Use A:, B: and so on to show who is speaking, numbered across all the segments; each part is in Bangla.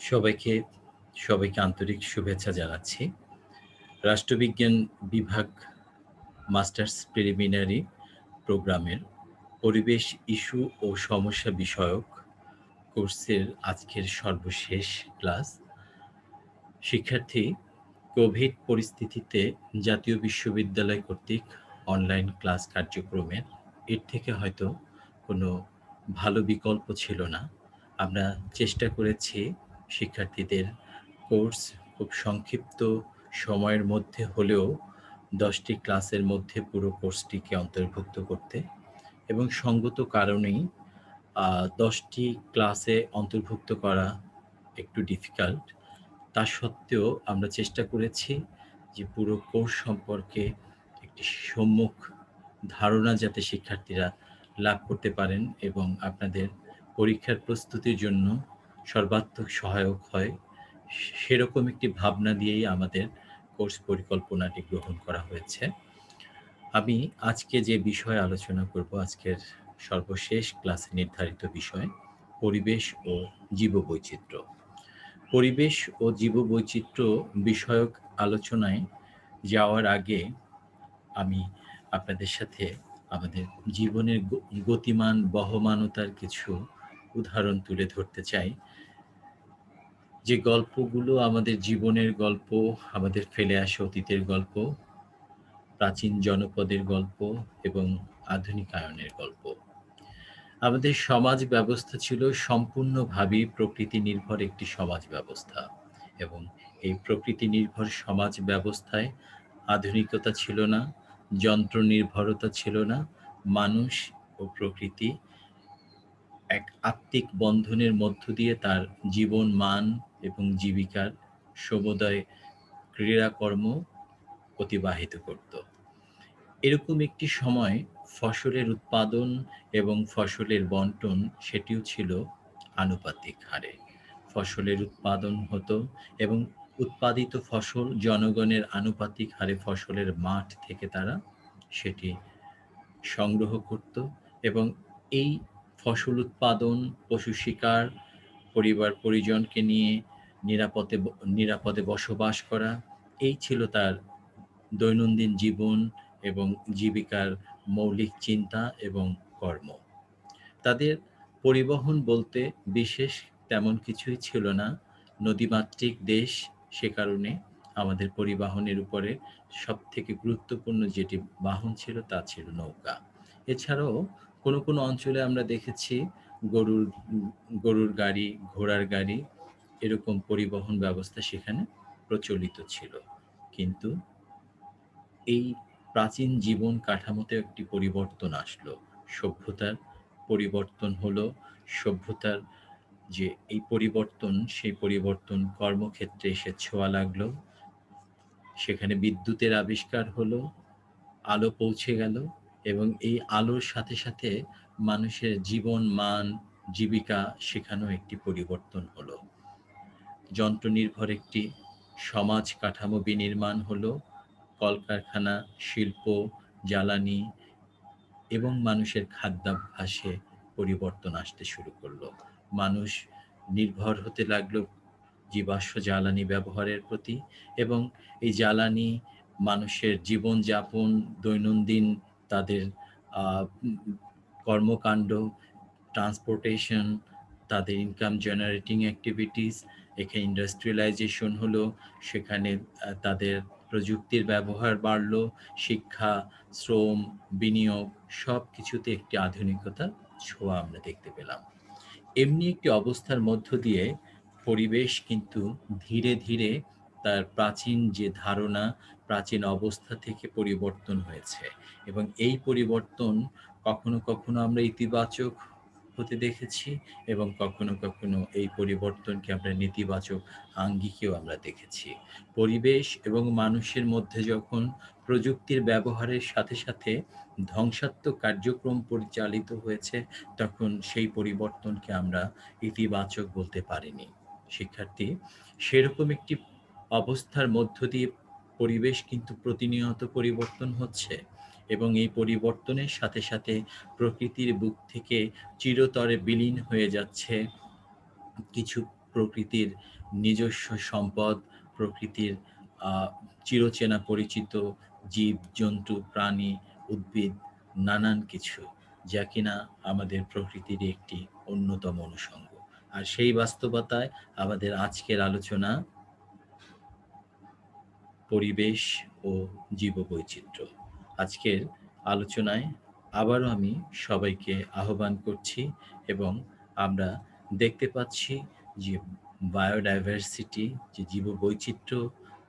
A: সবাইকে সবাইকে আন্তরিক শুভেচ্ছা জানাচ্ছি। রাষ্ট্রবিজ্ঞান বিভাগ মাস্টার্স প্রিলিমিনারি প্রোগ্রামের পরিবেশ ইস্যু ও সমস্যা বিষয়ক কোর্সের আজকের সর্বশেষ ক্লাস। শিক্ষার্থী, কোভিড পরিস্থিতিতে জাতীয় বিশ্ববিদ্যালয় কর্তৃক অনলাইন ক্লাস কার্যক্রমের এর থেকে হয়তো কোনো ভালো বিকল্প ছিল না। আমরা চেষ্টা করেছি শিক্ষার্থীদের কোর্স খুব সংক্ষিপ্ত সময়ের মধ্যে হলেও 10টি ক্লাসের মধ্যে পুরো কোর্সটিকে অন্তর্ভুক্ত করতে এবং সঙ্গত কারণেই 10টি ক্লাসে অন্তর্ভুক্ত করা একটু ডিফিকাল্ট। তা সত্ত্বেও আমরা চেষ্টা করেছি যে পুরো কোর্স সম্পর্কে একটি সম্যক ধারণা যাতে শিক্ষার্থীরা লাভ করতে পারেন এবং আপনাদের পরীক্ষার প্রস্তুতির জন্য সর্বাত্মক সহায়ক হয়, সেরকম একটি ভাবনা দিয়েই আমাদের কোর্স পরিকল্পনাটি গ্রহণ করা হয়েছে। আমি আজকে যে বিষয়ে আলোচনা করব, আজকের সর্বশেষ ক্লাসে নির্ধারিত বিষয় পরিবেশ ও জীববৈচিত্র্য। পরিবেশ ও জীববৈচিত্র্য বিষয়ক আলোচনায় যাওয়ার আগে আমি আপনাদের সাথে আমাদের জীবনের গতিমান বহমানতার কিছু উদাহরণ তুলে ধরতে চাই। যে গল্পগুলো আমাদের জীবনের গল্প, আমাদের ফেলে আসা অতীতের গল্প, প্রাচীন জনপদের গল্প এবং আধুনিকায়নের গল্প। আমাদের সমাজ ব্যবস্থা ছিল সম্পূর্ণভাবেই প্রকৃতি নির্ভর একটি সমাজ ব্যবস্থা এবং এই প্রকৃতি নির্ভর সমাজ ব্যবস্থায় আধুনিকতা ছিল না, যন্ত্র নির্ভরতা ছিল না। মানুষ ও প্রকৃতি এক আত্মিক বন্ধনের মধ্য দিয়ে তার জীবন মান এবং জীবিকার সমুদয় ক্রিয়াকর্ম অতিবাহিত করত। এরকম একটি সময় ফসলের উৎপাদন এবং ফসলের বন্টন সেটিও ছিল আনুপাতিক হারে। ফসলের উৎপাদন হতো এবং উৎপাদিত ফসল জনগণের আনুপাতিক হারে ফসলের মাঠ থেকে তারা সেটি সংগ্রহ করত এবং এই ফসল উৎপাদন, পশু শিকার, পরিবার পরিজনকে নিয়ে নিরাপদে বসবাস করা, এই ছিল তার দৈনন্দিন জীবন এবং জীবিকার মৌলিক চিন্তা এবং কর্ম। তাদের পরিবহন বলতে বিশেষ তেমন কিছুই ছিল না। নদীমাতৃক দেশ, সে কারণে আমাদের পরিবহনের উপরে সবথেকে গুরুত্বপূর্ণ যেটি বাহন ছিল তা ছিল নৌকা। এছাড়াও কোনো অঞ্চলে আমরা দেখেছি গরুর গরুর গাড়ি, ঘোড়ার গাড়ি, এরকম পরিবহন ব্যবস্থা সেখানে প্রচলিত ছিল। কিন্তু এই প্রাচীন জীবন কাঠামোতে একটি পরিবর্তন আসলো। সভ্যতার পরিবর্তন হলো। সভ্যতার যে এই পরিবর্তন, সেই পরিবর্তন কর্মক্ষেত্রে এসে ছোঁয়া লাগলো। সেখানে বিদ্যুতের আবিষ্কার হলো, আলো পৌঁছে গেল এবং এই আলোর সাথে সাথে মানুষের জীবন মান, জীবিকা সেখানেও একটি পরিবর্তন হলো। যন্ত্রনির্ভর একটি সমাজ কাঠামো বিনির্মাণ হলো। কলকারখানা, শিল্প, জ্বালানি এবং মানুষের খাদ্যাভ্যাসে পরিবর্তন আসতে শুরু করলো। মানুষ নির্ভর হতে লাগলো জীবাশ্ম জ্বালানি ব্যবহারের প্রতি এবং এই জ্বালানি মানুষের জীবনযাপন, দৈনন্দিন তাদের কর্মকাণ্ড, ট্রান্সপোর্টেশন, তাদের ইনকাম জেনারেটিং অ্যাক্টিভিটিস, এখানে ইন্ডাস্ট্রিয়ালাইজেশন হলো, সেখানে তাদের প্রযুক্তির ব্যবহার বাড়লো, শিক্ষা, শ্রম, বিনিয়োগ সব কিছুতে একটি আধুনিকতার ছোঁয়া আমরা দেখতে পেলাম। এমনি একটি অবস্থার মধ্য দিয়ে পরিবেশ কিন্তু ধীরে ধীরে তার প্রাচীন যে ধারণা, প্রাচীন অবস্থা থেকে পরিবর্তন হয়েছে এবং এই পরিবর্তন কখনো আমরা ইতিবাচক হতে দেখেছি এবং কখনো এই পরিবর্তনকে আমরা নেতিবাচক আঙ্গিকেও আমরা দেখেছি। পরিবেশ এবং মানুষের মধ্যে যখন প্রযুক্তির ব্যবহারের সাথে সাথে ধ্বংসাত্মক কার্যক্রম পরিচালিত হয়েছে, তখন সেই পরিবর্তনকে আমরা ইতিবাচক বলতে পারিনি। শিক্ষার্থী, সেরকম একটি অবস্থার মধ্য দিয়ে পরিবেশ কিন্তু প্রতিনিয়ত পরিবর্তন হচ্ছে এবং এই পরিবর্তনের সাথে সাথে প্রকৃতির বুক থেকে চিরতরে বিলীন হয়ে যাচ্ছে কিছু প্রকৃতির নিজস্ব সম্পদ, প্রকৃতির চিরচেনা পরিচিত জীব, জন্তু, প্রাণী, উদ্ভিদ, নানান কিছু, যা কিনা আমাদের প্রকৃতির একটি অন্যতম অনুষঙ্গ। আর সেই বাস্তবতায় আমাদের আজকের আলোচনা পরিবেশ ও জীববৈচিত্র্য। আজকের আলোচনায় আবারও আমি সবাইকে আহ্বান করছি এবং আমরা দেখতে পাচ্ছি যে বায়োডাইভার্সিটি, যে জীববৈচিত্র্য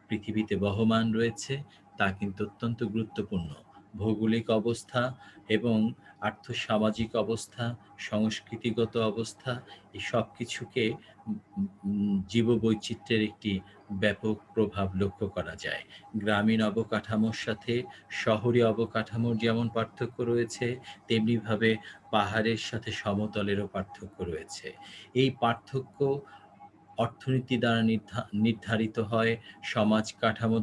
A: পৃথিবীতে বহমান রয়েছে, তা কিন্তু অত্যন্ত গুরুত্বপূর্ণ। ভৌগোলিক অবস্থা এবং আর্থসামাজিক অবস্থা, সংস্কৃতিগত অবস্থা, এই সব কিছুকে জীববৈচিত্র্যের একটি ব্যাপক প্রভাব লক্ষ্য করা যায়। গ্রামীণ অবকাঠামোর সাথে শহরি অবকাঠামোর যেমন পার্থক্য রয়েছে, তেমনিভাবে পাহাড়ের সাথে সমতলেরও পার্থক্য রয়েছে। এই পার্থক্য অর্থনীতি দ্বারা নির্ধারিত হয়, সমাজ কাঠামো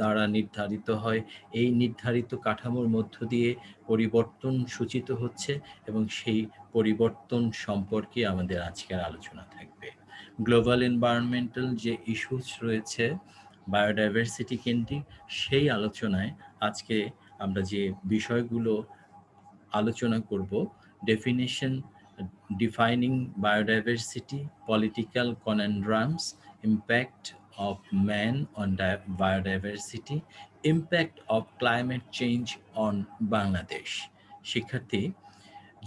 A: দ্বারা নির্ধারিত হয়। এই নির্ধারিত কাঠামোর মধ্য দিয়ে পরিবর্তন সূচিত হচ্ছে এবং সেই পরিবর্তন সম্পর্কে আমাদের আজকের আলোচনা থাকবে। গ্লোবাল এনভায়রনমেন্টাল যে ইস্যুস রয়েছে বায়োডাইভার্সিটি কেন্দ্রিক, সেই আলোচনায় আজকে আমরা যে বিষয়গুলো আলোচনা করব: definition, defining biodiversity, political conundrums, impact of man on biodiversity, impact of climate change on Bangladesh. শিক্ষার্থী,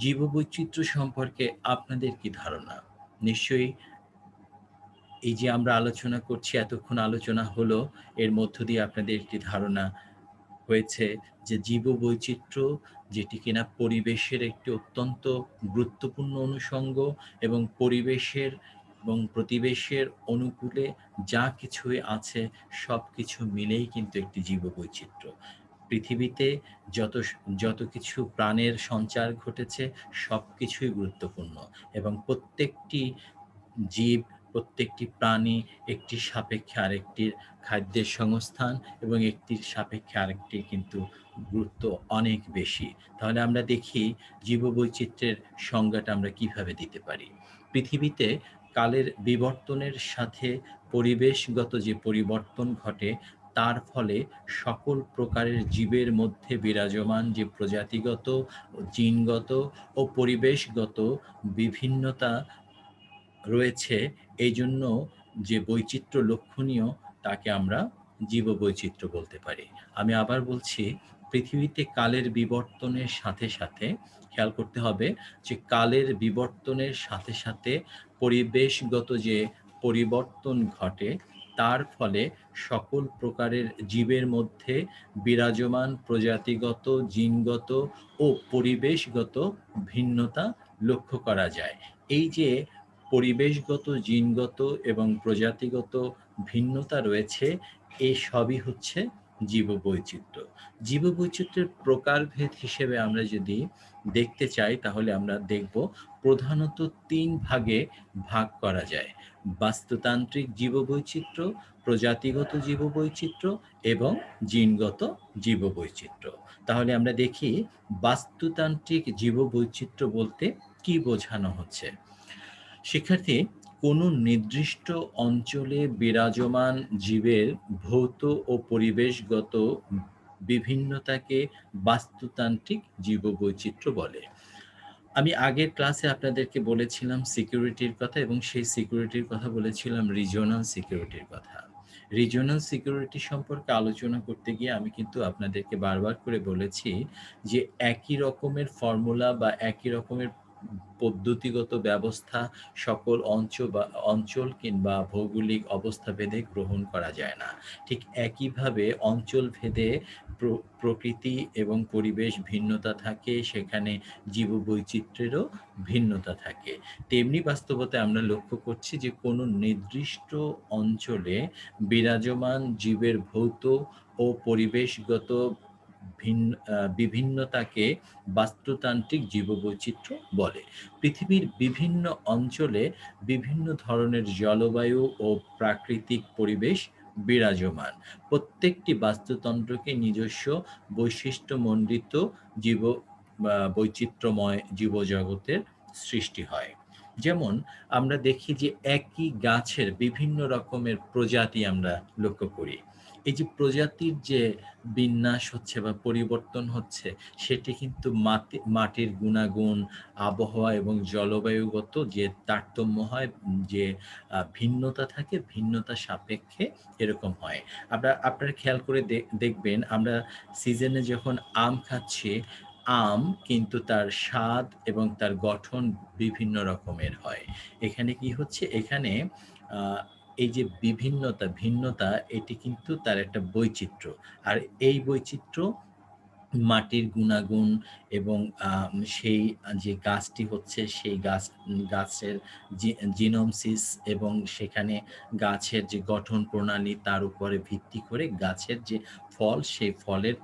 A: জীববৈচিত্র্য সম্পর্কে আপনাদের কি ধারণা? নিশ্চয়ই এই যে আমরা আলোচনা করছি, এতক্ষণ আলোচনা হলো, এর মধ্য দিয়ে আপনাদের একটি ধারণা হয়েছে যে জীববৈচিত্র্য, যেটি কিনা পরিবেশের একটি অত্যন্ত গুরুত্বপূর্ণ অনুষঙ্গ, এবং পরিবেশের এবং প্রতিবেশের অনুকূলে যা কিছুই আছে সব কিছু মিলেই কিন্তু একটি জীববৈচিত্র্য। পৃথিবীতে যত কিছু প্রাণের সঞ্চার ঘটেছে সব কিছুই গুরুত্বপূর্ণ, এবং প্রত্যেকটি জীব, প্রত্যেকটি প্রাণী একটির সাপেক্ষে আরেকটির খাদ্যের সংস্থান, এবং একটির সাপেক্ষে আরেকটির কিন্তু গুরুত্ব অনেক বেশি। তাহলে আমরা দেখি জীববৈচিত্র্যের সংজ্ঞাটা আমরা কিভাবে দিতে পারি। পৃথিবীতে কালের বিবর্তনের সাথে পরিবেশগত যে পরিবর্তন ঘটে, তার ফলে সকল প্রকারের জীবের মধ্যে বিরাজমান যে প্রজাতিগত, জিনগত ও পরিবেশগত বিভিন্নতা রয়েছে, এই জন্য যে বৈচিত্র্য লক্ষণীয়, তাকে আমরা জীববৈচিত্র্য বলতে পারি। আমি আবার বলছি, পৃথিবীতে কালের বিবর্তনের সাথে সাথে, খেয়াল করতে হবে যে কালের বিবর্তনের সাথে সাথে পরিবেশগত যে পরিবর্তন ঘটে, তার ফলে সকল প্রকারের জীবের মধ্যে বিরাজমান প্রজাতিগত, জিনগত ও পরিবেশগত ভিন্নতা লক্ষ্য করা যায়। এই যে পরিবেশগত, জিনগত এবং প্রজাতিগত ভিন্নতা রয়েছে, এই সবই হচ্ছে জীববৈচিত্র্য। জীববৈচিত্র্যের প্রকারভেদ হিসেবে আমরা যদি দেখতে চাই, তাহলে আমরা দেখব প্রধানত ৩ ভাগে ভাগ করা যায়: বাস্তুতান্ত্রিক জীববৈচিত্র্য, প্রজাতিগত জীববৈচিত্র্য এবং জিনগত জীববৈচিত্র্য। তাহলে আমরা দেখি বাস্তুতান্ত্রিক জীববৈচিত্র্য বলতে কি বোঝানো হচ্ছে। শিক্ষার্থী, কোনো নির্দিষ্ট অঞ্চলে বিরাজমান জীবের ভৌত ও পরিবেশগত বিভিন্নতাকে বাস্তুতান্ত্রিক জীববৈচিত্র্য বলে। আমি আগের ক্লাসে আপনাদেরকে বলেছিলাম সিকিউরিটির কথা, এবং সেই সিকিউরিটির কথা বলেছিলাম রিজিওনাল সিকিউরিটির কথা। রিজিওনাল সিকিউরিটি সম্পর্কে আলোচনা করতে গিয়ে আমি কিন্তু আপনাদেরকে বারবার করে বলেছি যে একই রকমের ফর্মুলা বা একই রকমের পদ্ধতিগত ব্যবস্থা সকল অঞ্চল কিংবা ভৌগোলিক অবস্থা ভেদে গ্রহণ করা যায় না। ঠিক একইভাবে অঞ্চল ভেদে প্রকৃতি এবং পরিবেশ ভিন্নতা থাকে, সেখানে জীববৈচিত্র্যেরও ভিন্নতা থাকে। তেমনি বাস্তবতায় আমরা লক্ষ্য করছি যে কোনো নির্দিষ্ট অঞ্চলে বিরাজমান জীবের ভৌত ও পরিবেশগত বিভিন্নতাকে বাস্তুতান্ত্রিক জীববৈচিত্র্য বলে। পৃথিবীর বিভিন্ন অঞ্চলে বিভিন্ন ধরনের জলবায়ু ও প্রাকৃতিক পরিবেশ বিরাজমান। প্রত্যেকটি বাস্তুতন্ত্রকে নিজস্ব বৈশিষ্ট্যমণ্ডিত বৈচিত্র্যময় জীবজগতের সৃষ্টি হয়। যেমন আমরা দেখি যে একই গাছের বিভিন্ন রকমের প্রজাতি আমরা লক্ষ্য করি। এই যে প্রজাতির যে বিন্যাস হচ্ছে বা পরিবর্তন হচ্ছে, সেটি কিন্তু মাটির গুণাগুণ, আবহাওয়া এবং জলবায়ুগত যে তারতম্য হয়, যে ভিন্নতা থাকে, ভিন্নতা সাপেক্ষে এরকম হয়। আপনারা খেয়াল করে দেখবেন আমরা সিজনে যখন আম খাচ্ছি, আম কিন্তু তার স্বাদ এবং তার গঠন বিভিন্ন রকমের হয়। এখানে কি হচ্ছে? এখানে আ এই যে বিভিন্নতা, ভিন্নতা এটি কিন্তু তার একটা বৈচিত্র্য। আর এই বৈচিত্র্য মাটির গুণাগুণ এবং সেই যে গাছটি হচ্ছে সেই গাছের জি জিনোমসিস এবং সেখানে গাছের যে গঠন প্রণালী তার উপরে ভিত্তি করে গাছের যে ফল, সেই ফলের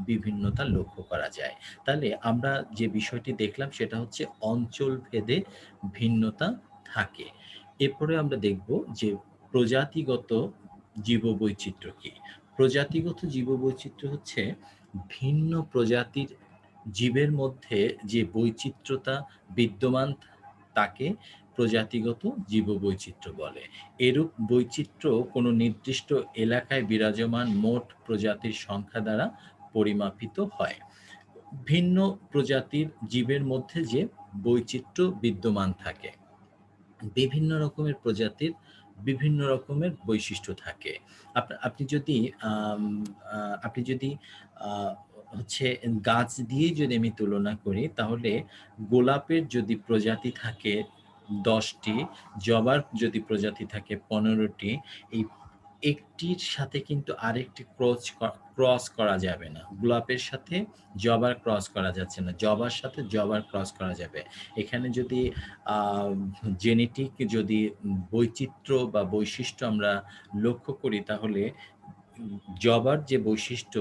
A: বিভিন্নতা লক্ষ্য করা যায়। তাহলে আমরা যে বিষয়টি দেখলাম সেটা হচ্ছে অঞ্চলভেদে ভিন্নতা থাকে। এরপরে আমরা দেখব যে প্রজাতিগত জীববৈচিত্র্য কি? প্রজাতিগত জীববৈচিত্র্য হচ্ছে ভিন্ন প্রজাতির জীবের মধ্যে যে বৈচিত্র্যতা বিদ্যমান তাকে প্রজাতিগত জীববৈচিত্র্য বলে। এরূপ বৈচিত্র্য কোনো নির্দিষ্ট এলাকায় বিরাজমান মোট প্রজাতির সংখ্যা দ্বারা পরিমাপিত হয়। ভিন্ন প্রজাতির জীবের মধ্যে যে বৈচিত্র্য বিদ্যমান থাকে। বিভিন্ন রকমের প্রজাতির বিভিন্ন রকমের বৈশিষ্ট্য থাকে। আপনি যদি আম আ আপনি যদি আ হচ্ছে গাছ দিয়েই যদি আমি তুলনা করি, তাহলে গোলাপের যদি প্রজাতি থাকে ১০ টি, জবার যদি প্রজাতি থাকে ১৫ টি, এই একটির সাথে কিন্তু আরেকটি ক্রস করা যাবে না। গোলাপের সাথে জবার ক্রস করা যাচ্ছে না। জবার সাথে জবার ক্রস করা যাবে। এখানে যদি আ জেনেটিক যদি বৈচিত্র্য বা বৈশিষ্ট্য আমরা লক্ষ্য করি, তাহলে জবার যে বৈশিষ্ট্য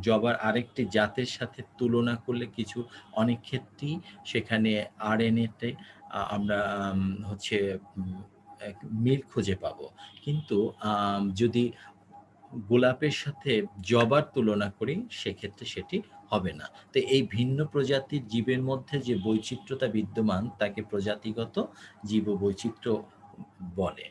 A: জবার আরেকটি জাতের সাথে তুলনা করলে কিছু অনেক ক্ষেত্রেই সেখানে RNA তে আমরা হচ্ছে উম এক মিল খুঁজে পাবো। কিন্তু যদি গোলাপের সাথে জবার তুলনা করি, সেক্ষেত্রে সেটি হবে না। তো এই ভিন্ন প্রজাতির জীবের মধ্যে যে বৈচিত্র্যতা বিদ্যমান তাকে প্রজাতিগত জীববৈচিত্র্য বলে।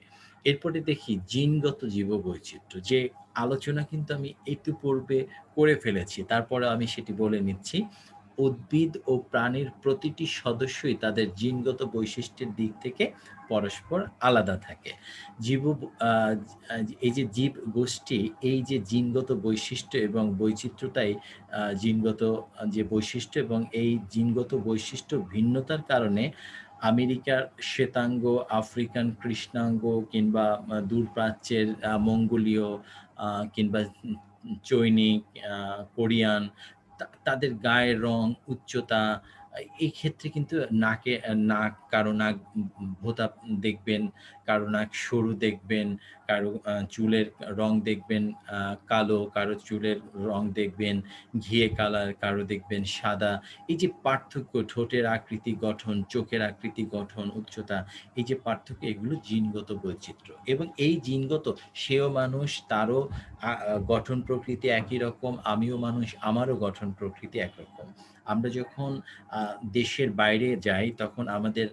A: এরপরে দেখি জিনগত জীববৈচিত্র্য, যে আলোচনা কিন্তু আমি ইতিপূর্বে করে ফেলেছি। তারপরেও আমি সেটি বলে নিচ্ছি। উদ্ভিদ ও প্রাণীর প্রতিটি সদস্যই তাদের জিনগত বৈশিষ্ট্যের দিক থেকে পরস্পর আলাদা থাকে। জীব আ আ এই যে জীব গোষ্ঠী, এই যে জিনগত বৈশিষ্ট্য এবং বৈচিত্র্যটাই জিনগত যে বৈশিষ্ট্য, এবং এই জিনগত বৈশিষ্ট্য ভিন্নতার কারণে আমেরিকার শ্বেতাঙ্গ, আফ্রিকান কৃষ্ণাঙ্গ কিংবা দূরপ্রাচ্যের মঙ্গোলীয় কিংবা চৈনিক, কোরিয়ান, তাদের গায়ের রং, উচ্চতা, এই ক্ষেত্রে কিন্তু নাক, কারো নাক ভোঁতা দেখবেন, কারো নাক সরু দেখবেন, কারো চুলের রং দেখবেন আ কালো, কারো চুলের রং দেখবেন ঘিয়ে কালার, কারো দেখবেন সাদা। এই যে পার্থক্য, ঠোঁটের আকৃতি গঠন, চোখের আকৃতি গঠন, উচ্চতা, এই যে পার্থক্য, এগুলো জিনগত বৈচিত্র্য। এবং এই জিনগত, সেও মানুষ, তারও গঠন প্রকৃতি একই রকম, আমিও মানুষ, আমারও গঠন প্রকৃতি একরকম। আমরা যখন আ দেশের বাইরে যাই, তখন আমাদের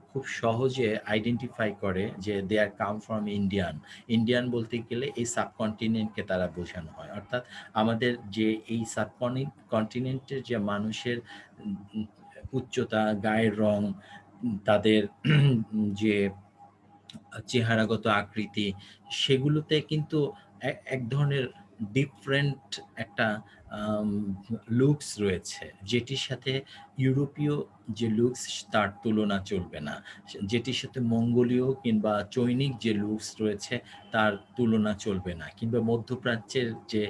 A: খুব সহজে আইডেন্টিফাই করে যে they are come from Indian. Indian বলতে গেলে এই সাবকন্টিনেন্টকে তারা বোঝানো হয়। অর্থাৎ আমাদের যে এই কন্টিনেন্টের যে মানুষের উম উম উচ্চতা, গায়ের রং, তাদের যে চেহারাগত আকৃতি, সেগুলোতে কিন্তু এক ধরনের ডিফারেন্ট একটা আম লুকস রয়েছে, যেটির সাথে ইউরোপীয় যে লুকস তার তুলনা চলবে না। যেটির সাথে মঙ্গোলীয় কিংবা চৈনিক যে লুকস রয়েছে তার তুলনা চলবে না। কিংবা মধ্যপ্রাচ্যের যে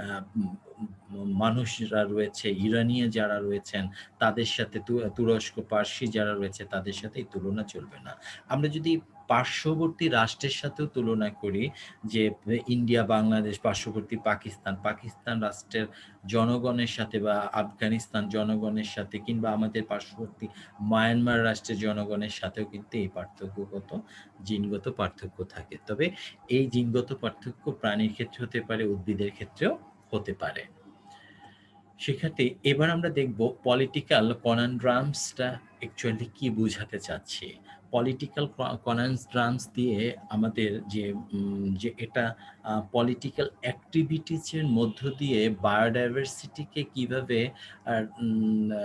A: আ উম মানুষরা রয়েছে, ইরানীয় যারা রয়েছেন, তাদের সাথে তুরস্ক, পার্সি যারা রয়েছে, তাদের সাথে এই তুলনা চলবে না। আমরা যদি পার্শ্ববর্তী রাষ্ট্রের সাথেও তুলনা করি, যে ইন্ডিয়া, বাংলাদেশ, পার্শ্ববর্তী পাকিস্তান রাষ্ট্রের জনগণের সাথে, বা আফগানিস্তান জনগণের সাথে, কিংবা আমাদের পার্শ্ববর্তী মায়ানমার রাষ্ট্রের জনগণের সাথেও কিন্তু এই জিনগত পার্থক্য থাকে। তবে এই জিনগত পার্থক্য প্রাণীর ক্ষেত্রে হতে পারে, উদ্ভিদের ক্ষেত্রেও হতে পারে। সেক্ষেত্রে এবার আমরা দেখব পলিটিক্যাল কনানড্রামসটা অ্যাকচুয়ালি কি বোঝাতে চাচ্ছি। পলিটিক্যাল কনানড্রামস দিয়ে আমাদের যে এটা পলিটিক্যাল অ্যাক্টিভিটিস এর মধ্য দিয়ে বায়োডাইভার্সিটিকে কিভাবে আর উম আ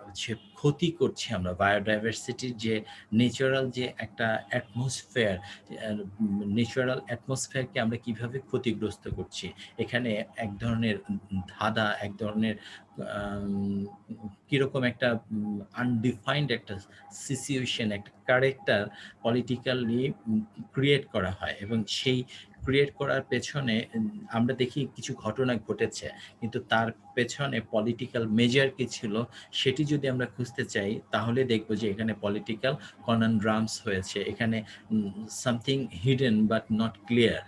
A: হচ্ছে ক্ষতি করছি আমরা। বায়োডাইভার্সিটির যে ন্যাচারাল যে একটা অ্যাটমসফিয়ার, ন্যাচারাল অ্যাটমসফিয়ারকে আমরা কিভাবে ক্ষতিগ্রস্ত করছি। এখানে এক ধরনের ধাঁধা, এক ধরনের আম কিরকম একটা আনডিফাইন্ড একটা সিচুয়েশন, একটা ক্যারেক্টার পলিটিক্যালি ক্রিয়েট করা হয় এবং সেই ক্রিয়েট করার পেছনে আমরা দেখি কিছু ঘটনা ঘটেছে। কিন্তু তার পেছনে পলিটিক্যাল মেজার কি ছিল সেটি যদি আমরা খুঁজতে চাই তাহলে দেখব যে এখানে পলিটিক্যাল কনানড্রামস হয়েছে। এখানে something hidden but not clear.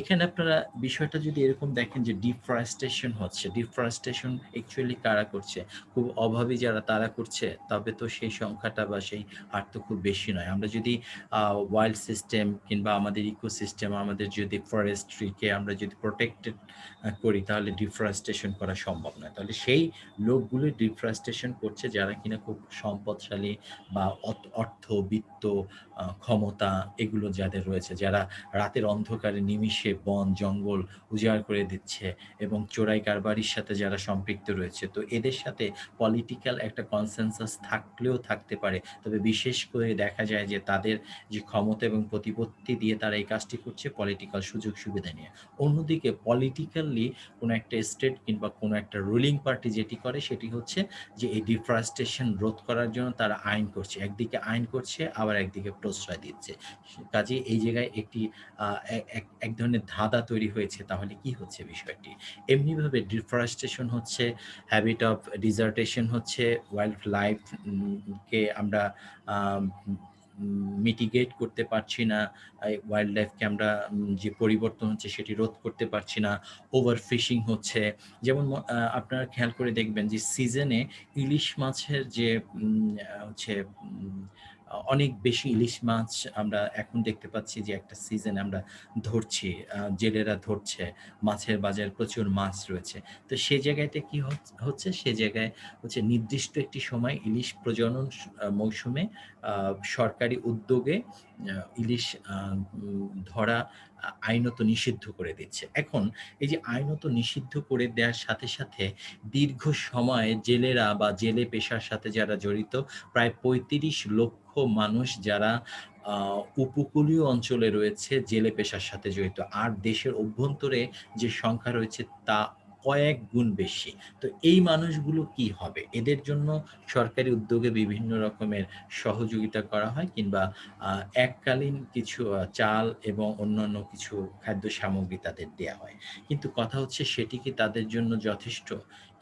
A: এখানে আপনারা বিষয়টা যদি এরকম দেখেন যে ডিফরেস্টেশন হচ্ছে। ডিফরেস্টেশন অ্যাকচুয়ালি কারা করছে? খুব অভাবী যারা তারা করছে, তবে তো সেই সংখ্যাটা বা সেই হার তো খুব বেশি নয়। আমরা যদি ওয়াইল্ড সিস্টেম কিংবা আমাদের ইকোসিস্টেম, আমাদের যদি ফরেস্ট্রিকে আমরা যদি প্রটেক্টেড করি তাহলে ডিফরেস্টেশন করা সম্ভব নয়। তাহলে সেই লোকগুলো ডিফরেস্টেশন করছে যারা কিনা খুব সম্পদশালী বা অর্থ, বিত্ত, ক্ষমতা এগুলো যাদের রয়েছে, যারা রাতের অন্ধকারে নিমিষে বন, জঙ্গল উজাড় করে দিচ্ছে এবং চোরাই কারবারির সাথে যারা সম্পৃক্ত রয়েছে। তো এদের সাথে পলিটিক্যাল একটা কনসেনসাস থাকলেও থাকতে পারে। তবে বিশেষ করে দেখা যায় যে তাদের যে ক্ষমতা এবং প্রতিপত্তি দিয়ে তারা এই কাজটি করছে পলিটিক্যাল সুযোগ সুবিধা নিয়ে। অন্যদিকে পলিটিক্যালি কোনো একটা স্টেট কিংবা কোনো একটা রুলিং পার্টি যেটি করে সেটি হচ্ছে যে এই ডিফরেস্টেশন রোধ করার জন্য তারা আইন করছে। একদিকে আইন করছে আবার একদিকে প্রশ্রয় দিচ্ছে। কাজেই এই জায়গায় একটি আ এ এক এক ধরনের ধাঁধা তৈরি হয়েছে। তাহলে কি হচ্ছে বিষয়টি? এমনিভাবে ডিফরেস্টেশন হচ্ছে, হ্যাবিট অফ ডিসার্টেশন হচ্ছে, ওয়াইল্ড লাইফ কে আমরা আম মিটিগেট করতে পারছি না। ওয়াইল্ড লাইফকে আমরা যে পরিবর্তন হচ্ছে সেটি রোধ করতে পারছি না। ওভার ফিশিং হচ্ছে। যেমন আপনারা খেয়াল করে দেখবেন যে সিজনে ইলিশ মাছের যে হচ্ছে অনেক বেশি ইলিশ মাছ আমরা এখন দেখতে পাচ্ছি যে একটা সিজনে আমরা ধরছি। জেলেরা ধরছে। মাছের বাজারে প্রচুর মাছ রয়েছে। তো সে জায়গাতে কি হচ্ছে? সে জায়গায় হচ্ছে নির্দিষ্ট একটি সময় ইলিশ প্রজনন মৌসুমে আ সরকারি উদ্যোগে ইলিশ ধরা আইনত নিষিদ্ধ করে দিচ্ছে। এখন এই যে আইনত নিষিদ্ধ করে দেওয়ার সাথে, সাথে দীর্ঘ সময় জেলেরা বা জেলে পেশার সাথে যারা জড়িত প্রায় ৩৫ লক্ষ মানুষ যারা আ উপকূলীয় অঞ্চলে রয়েছে জেলে পেশার সাথে জড়িত। আর দেশের অভ্যন্তরে যে সংখ্যা রয়েছে তা কয়েক গুণ বেশি। তো এই মানুষগুলো কি হবে? এদের জন্য সরকারি উদ্যোগে বিভিন্ন রকমের সহযোগিতা করা হয় কিংবা আ এককালীন কিছু চাল এবং অন্যান্য কিছু খাদ্য সামগ্রী তাদের দেয়া হয়। কিন্তু কথা হচ্ছে সেটি কি তাদের জন্য যথেষ্ট?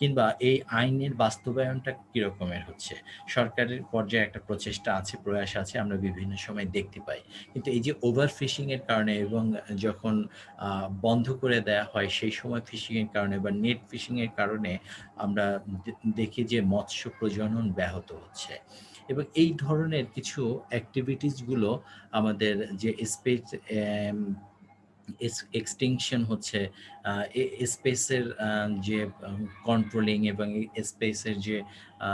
A: কিংবা এই আইনের বাস্তবায়নটা কি রকমের হচ্ছে? সরকারের পর্যায়ে একটা প্রচেষ্টা আছে, প্রয়াস আছে আমরা বিভিন্ন সময় দেখতে পাই। কিন্তু এই যে ওভার ফিশিং এর কারণে এবং যখন আ বন্ধ করে দেয়া হয় সেই সময় ফিশিং এর কারণে বা নেট ফিশিং এর কারণে আমরা দেখি যে মৎস্য প্রজনন ব্যাহত হচ্ছে। এবং এই ধরনের কিছু এক্টিভিটিস গুলো আমাদের যে স্পেস অ্যাম এক্সটিংশন হচ্ছে আ স্পেসের যে কন্ট্রোলিং এবং স্পেসের যে আ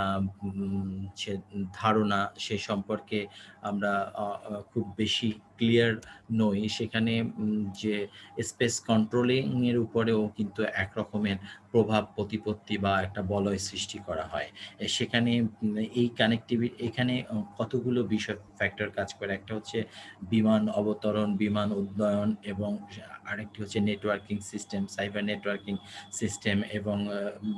A: সে ধারণা সে সম্পর্কে আমরা আ আ খুব বেশি ক্লিয়ার নই। সেখানে যে স্পেস কন্ট্রোলিং এর উপরেও কিন্তু একরকমের প্রভাব প্রতিপত্তি বা একটা বলয় সৃষ্টি করা হয়। সেখানে এই এখানে কতগুলো বিষয় ফ্যাক্টর কাজ করে। একটা হচ্ছে বিমান অবতরণ, বিমান উড্ডয়ন এবং আরেকটি হচ্ছে networking system, cyber networking system এবং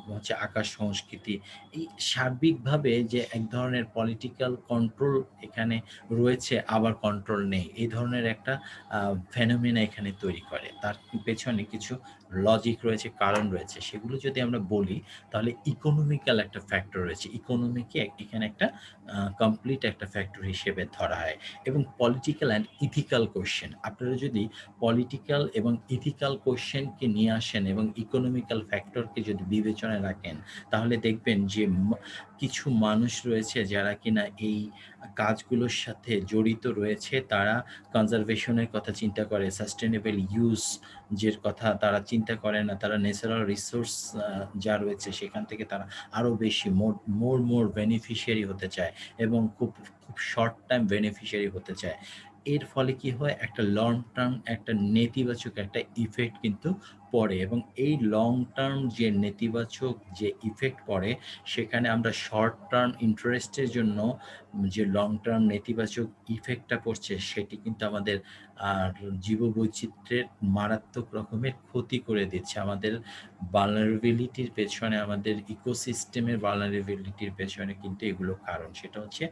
A: হচ্ছে আকাশ সংস্কৃতি। এই সার্বিকভাবে যে এক ধরনের পলিটিক্যাল কন্ট্রোল এখানে রয়েছে আবার কন্ট্রোল নেই। এই ধরনের একটা ফেনোমেনা এখানে তৈরি করে। তার পেছনে কিছু লজিক রয়েছে, কারণ রয়েছে। সেগুলো যদি আমরা বলি তাহলে ইকোনমিক্যাল একটা ফ্যাক্টর রয়েছে। ইকোনমিকে এখানে একটা কমপ্লিট একটা ফ্যাক্টর হিসেবে ধরা হয়। এবং পলিটিক্যাল অ্যান্ড ইথিক্যাল কোয়েশ্চেন। আপনারা যদি পলিটিক্যাল এবং ইথিক্যাল কোয়েশ্চেনকে নিয়ে আসেন এবং ইকোনমিক্যাল ফ্যাক্টরকে যদি বিবেচনায় রাখেন, তাহলে দেখবেন যে কিছু মানুষ রয়েছে যারা কিনা এই কাজগুলোর সাথে জড়িত রয়েছে, তারা কনজারভেশনের কথা চিন্তা করে, সাস্টেনেবল ইউজ যের কথা তারা চিন্তা করে না। তারা ন্যাচারাল রিসোর্স যা রয়েছে সেখান থেকে তারা আরও বেশি মোর বেনিফিশিয়ারি হতে চায় এবং খুব খুব শর্ট টাইম বেনিফিশিয়ারি হতে চায়। এর ফলে কি হয়, একটা লং টার্ম একটা নেতিবাচক একটা ইফেক্ট কিন্তু পড়ে, এবং এই লং টার্ম যে নেতিবাচক যে ইফেক্ট পড়ে, সেখানে আমরা শর্ট টার্ম ইন্টারেস্টের জন্য যে লং টার্ম নেতিবাচক ইফেক্টটা পড়ছে, সেটি কিন্তু আমাদের আর জীববৈচিত্র্যের মারাত্মক রকমের ক্ষতি করে দিচ্ছে। আমাদের ভালনারেবিলিটির পেছনে, আমাদের ইকোসিস্টেমের ভালনারেবিলিটির পেছনে কিন্তু এগুলো কারণ। সেটা হচ্ছে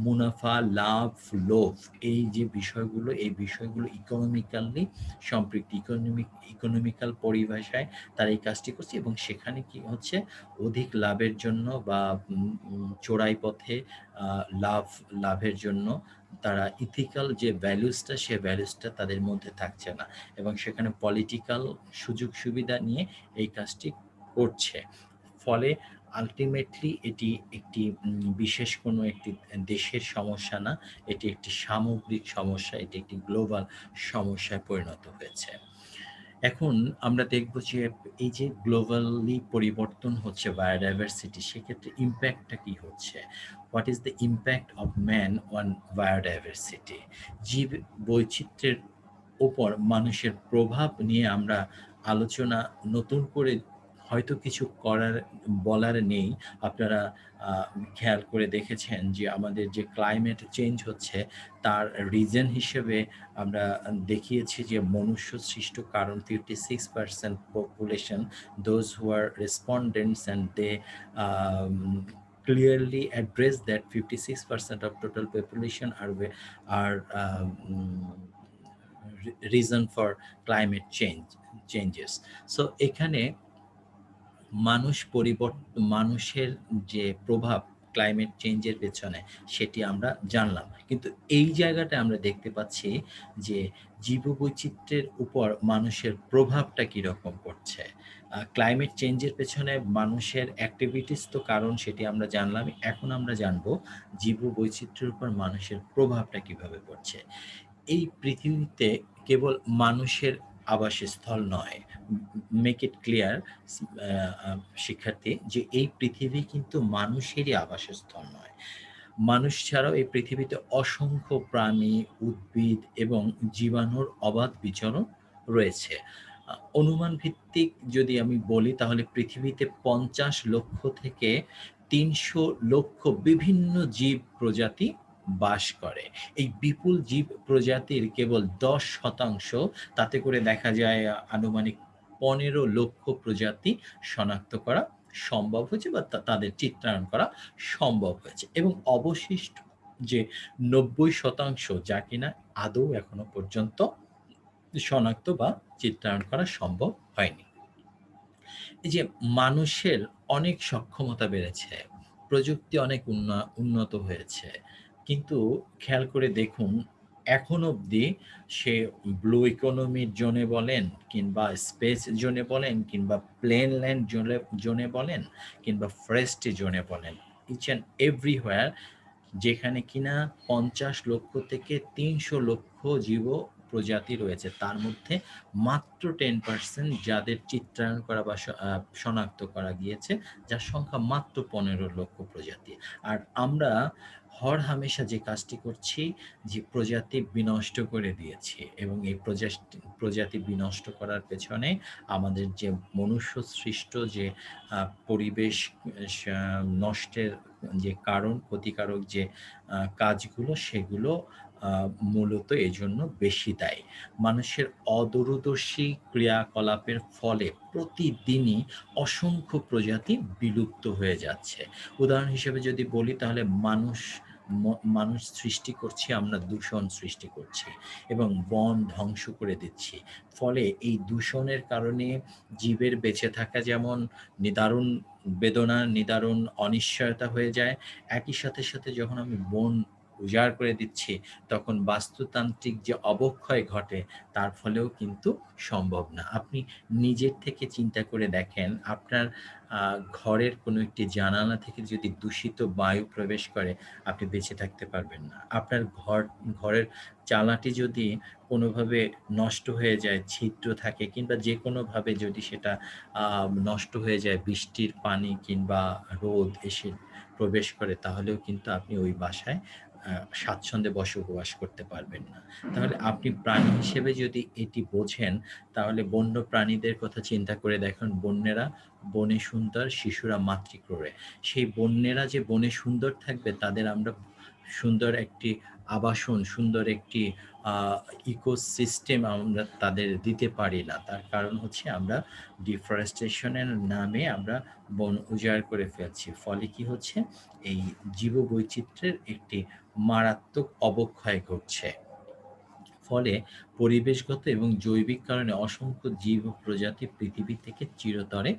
A: মুনাফা, লাভ, লোভ। এই যে বিষয়গুলো, এই বিষয়গুলো ইকোনমিক্যালি সম্পৃক্ত। ইকোনমিক্যাল পরিভাষায় তারা এই কাজটি করছে, এবং সেখানে কি হচ্ছে, অধিক লাভের জন্য বা চোরাই পথে লাভের জন্য তারা ইথিক্যাল যে ভ্যালুসটা, সে ভ্যালুসটা তাদের মধ্যে থাকছে না, এবং সেখানে পলিটিক্যাল সুযোগ সুবিধা নিয়ে এই কাজটি করছে। ফলে আল্টিমেটলি এটি একটি বিশেষ কোনো একটি দেশের সমস্যা না, এটি একটি সামগ্রিক সমস্যা, এটি একটি গ্লোবাল সমস্যায় পরিণত হয়েছে। এখন আমরা দেখব যে এই যে গ্লোবালি পরিবর্তন হচ্ছে বায়োডাইভার্সিটি, সেক্ষেত্রে ইম্প্যাক্টটা কি হচ্ছে? What is the impact of man on biodiversity? জীব বৈচিত্র্যের ওপর মানুষের প্রভাব নিয়ে আমরা আলোচনা নতুন করে হয়তো কিছু বলার নেই। আপনারা খেয়াল করে দেখেছেন যে আমাদের যে ক্লাইমেট চেঞ্জ হচ্ছে, তার রিজন হিসেবে আমরা দেখিয়েছি যে মনুষ্য সৃষ্ট কারণ। 56% population, those who are respondents, and they clearly address that 56% of total population are reason for climate changes. So এখানে মানুষের যে প্রভাব ক্লাইমেট চেঞ্জের পেছনে, সেটি আমরা জানলাম। কিন্তু এই জায়গাটা আমরা দেখতে পাচ্ছি যে জীববৈচিত্র্যের উপর মানুষের প্রভাবটা কীরকম পড়ছে। ক্লাইমেট চেঞ্জের পেছনে মানুষের অ্যাক্টিভিটিস তো কারণ, সেটি আমরা জানলাম। এখন আমরা জানবো জীববৈচিত্র্যের উপর মানুষের প্রভাবটা কীভাবে পড়ছে। এই পৃথিবীতে কেবল মানুষের আবাসস্থল নয়। মেক ইট ক্লিয়ার শিক্ষার্থী, যে এই পৃথিবী কিন্তু মানুষেরই আবাসস্থল নয়। মানুষ ছাড়াও এই পৃথিবীতে অসংখ্য প্রাণী, উদ্ভিদ এবং জীবাণুর অবাধ বিচরণ রয়েছে। অনুমান ভিত্তিক যদি আমি বলি, তাহলে পৃথিবীতে 50 লক্ষ থেকে 300 লক্ষ বিভিন্ন জীব প্রজাতি বাস করে। এই বিপুল জীব প্রজাতির কেবল 10%, তাতে করে দেখা যায় আনুমানিক 15 লক্ষ প্রজাতি শনাক্ত করা সম্ভব হয়েছে, বা তাদের চিত্রায়ন করা সম্ভব হয়েছে, এবং অবশিষ্ট যে 90%, যা কিনা আদৌ এখনো পর্যন্ত শনাক্ত বা চিত্রায়ন করা সম্ভব হয়নি। এই যে মানুষের অনেক সক্ষমতা বেড়েছে, প্রযুক্তি অনেক উন্নত হয়েছে, কিন্তু খেয়াল করে দেখুন, এখন অবধি সে ব্লু ইকোনমির জোনে বলেন, কিংবা স্পেস জোনে বলেন, কিংবা প্লেন ল্যান্ড জোনে বলেন, কিংবা ফরেস্ট জোনে বলেন, ইচ অ্যান্ড এভরিহোয়ার, যেখানে কিনা 50 লক্ষ থেকে 300 লক্ষ জীব প্রজাতি রয়েছে, তার মধ্যে মাত্র 10% যাদের চিত্রায়ন করা বা শনাক্ত করা গিয়েছে, যার সংখ্যা মাত্র 15 লক্ষ প্রজাতি। আর আমরা হরহামেশা যে কাজটি করছি, যে প্রজাতি বিনষ্ট করে দিয়েছি, এবং এই প্রজাতি বিনষ্ট করার পেছনে আমাদের যে মনুষ্য সৃষ্ট যে পরিবেশ নষ্টের যে কারণ, ক্ষতিকারক যে কাজগুলো, সেগুলো মূলত এজন্য বেশি দায়ী। মানুষের অদূরদর্শী ক্রিয়াকলাপের ফলে প্রতিদিনই অসংখ্য প্রজাতি বিলুপ্ত হয়ে যাচ্ছে। উদাহরণ হিসেবে যদি বলি, তাহলে মানুষ সৃষ্টি করছি, আমরা দূষণ সৃষ্টি করছি এবং বন ধ্বংস করে দিচ্ছি। ফলে এই দূষণের কারণে জীবের বেঁচে থাকা যেমন নিদারুণ বেদনা, নিদারুণ অনিশ্চয়তা হয়ে যায়, একই সাথে যখন আমি বন উজাড় করে দিচ্ছি, তখন বাস্তুতান্ত্রিক যে অবক্ষয় ঘটে তার ফলেও কিন্তু সম্ভব না। আপনি নিজের থেকে চিন্তা করে দেখেন, আপনার আ ঘরের কোনো একটি জানালা থেকে যদি দূষিত বায়ু প্রবেশ করে, আপনি বেঁচে থাকতে পারবেন না। আপনার ঘরের চালাটি যদি কোনোভাবে নষ্ট হয়ে যায়, ছিদ্র থাকে কিংবা যেকোনোভাবে যদি সেটা আ নষ্ট হয়ে যায়, বৃষ্টির পানি কিংবা রোদ এসে প্রবেশ করে, তাহলেও কিন্তু আপনি ওই বাসায় আ স্বাচ্ছন্দ্যে বসবাস করতে পারবেন না। তাহলে আপনি প্রাণী হিসেবে যদি এটি বোঝেন, তাহলে বন্য প্রাণীদের কথা চিন্তা করে দেখুন। বন্যেরা বনে সুন্দর, শিশুরা মাতৃক্রোড়ে। সেই বন্যেরা যে বনে সুন্দর থাকবে, তাদের আমরা সুন্দর একটি আবাসন, সুন্দর একটি আ ইকোসিস্টেম আমরা তাদের দিতে পারি না। তার কারণ হচ্ছে আমরা ডিফরেস্টেশন এর নামে আমরা বন উজাড় করে ফেলছি। ফলে কি হচ্ছে? এই জীববৈচিত্র্যের একটি মারাত্মক অবক্ষয় ঘটছে। ফলে পরিবেশগত এবং জৈবিক কারণে অসংখ্য জীব ও প্রজাতি পৃথিবী থেকে চিরতরে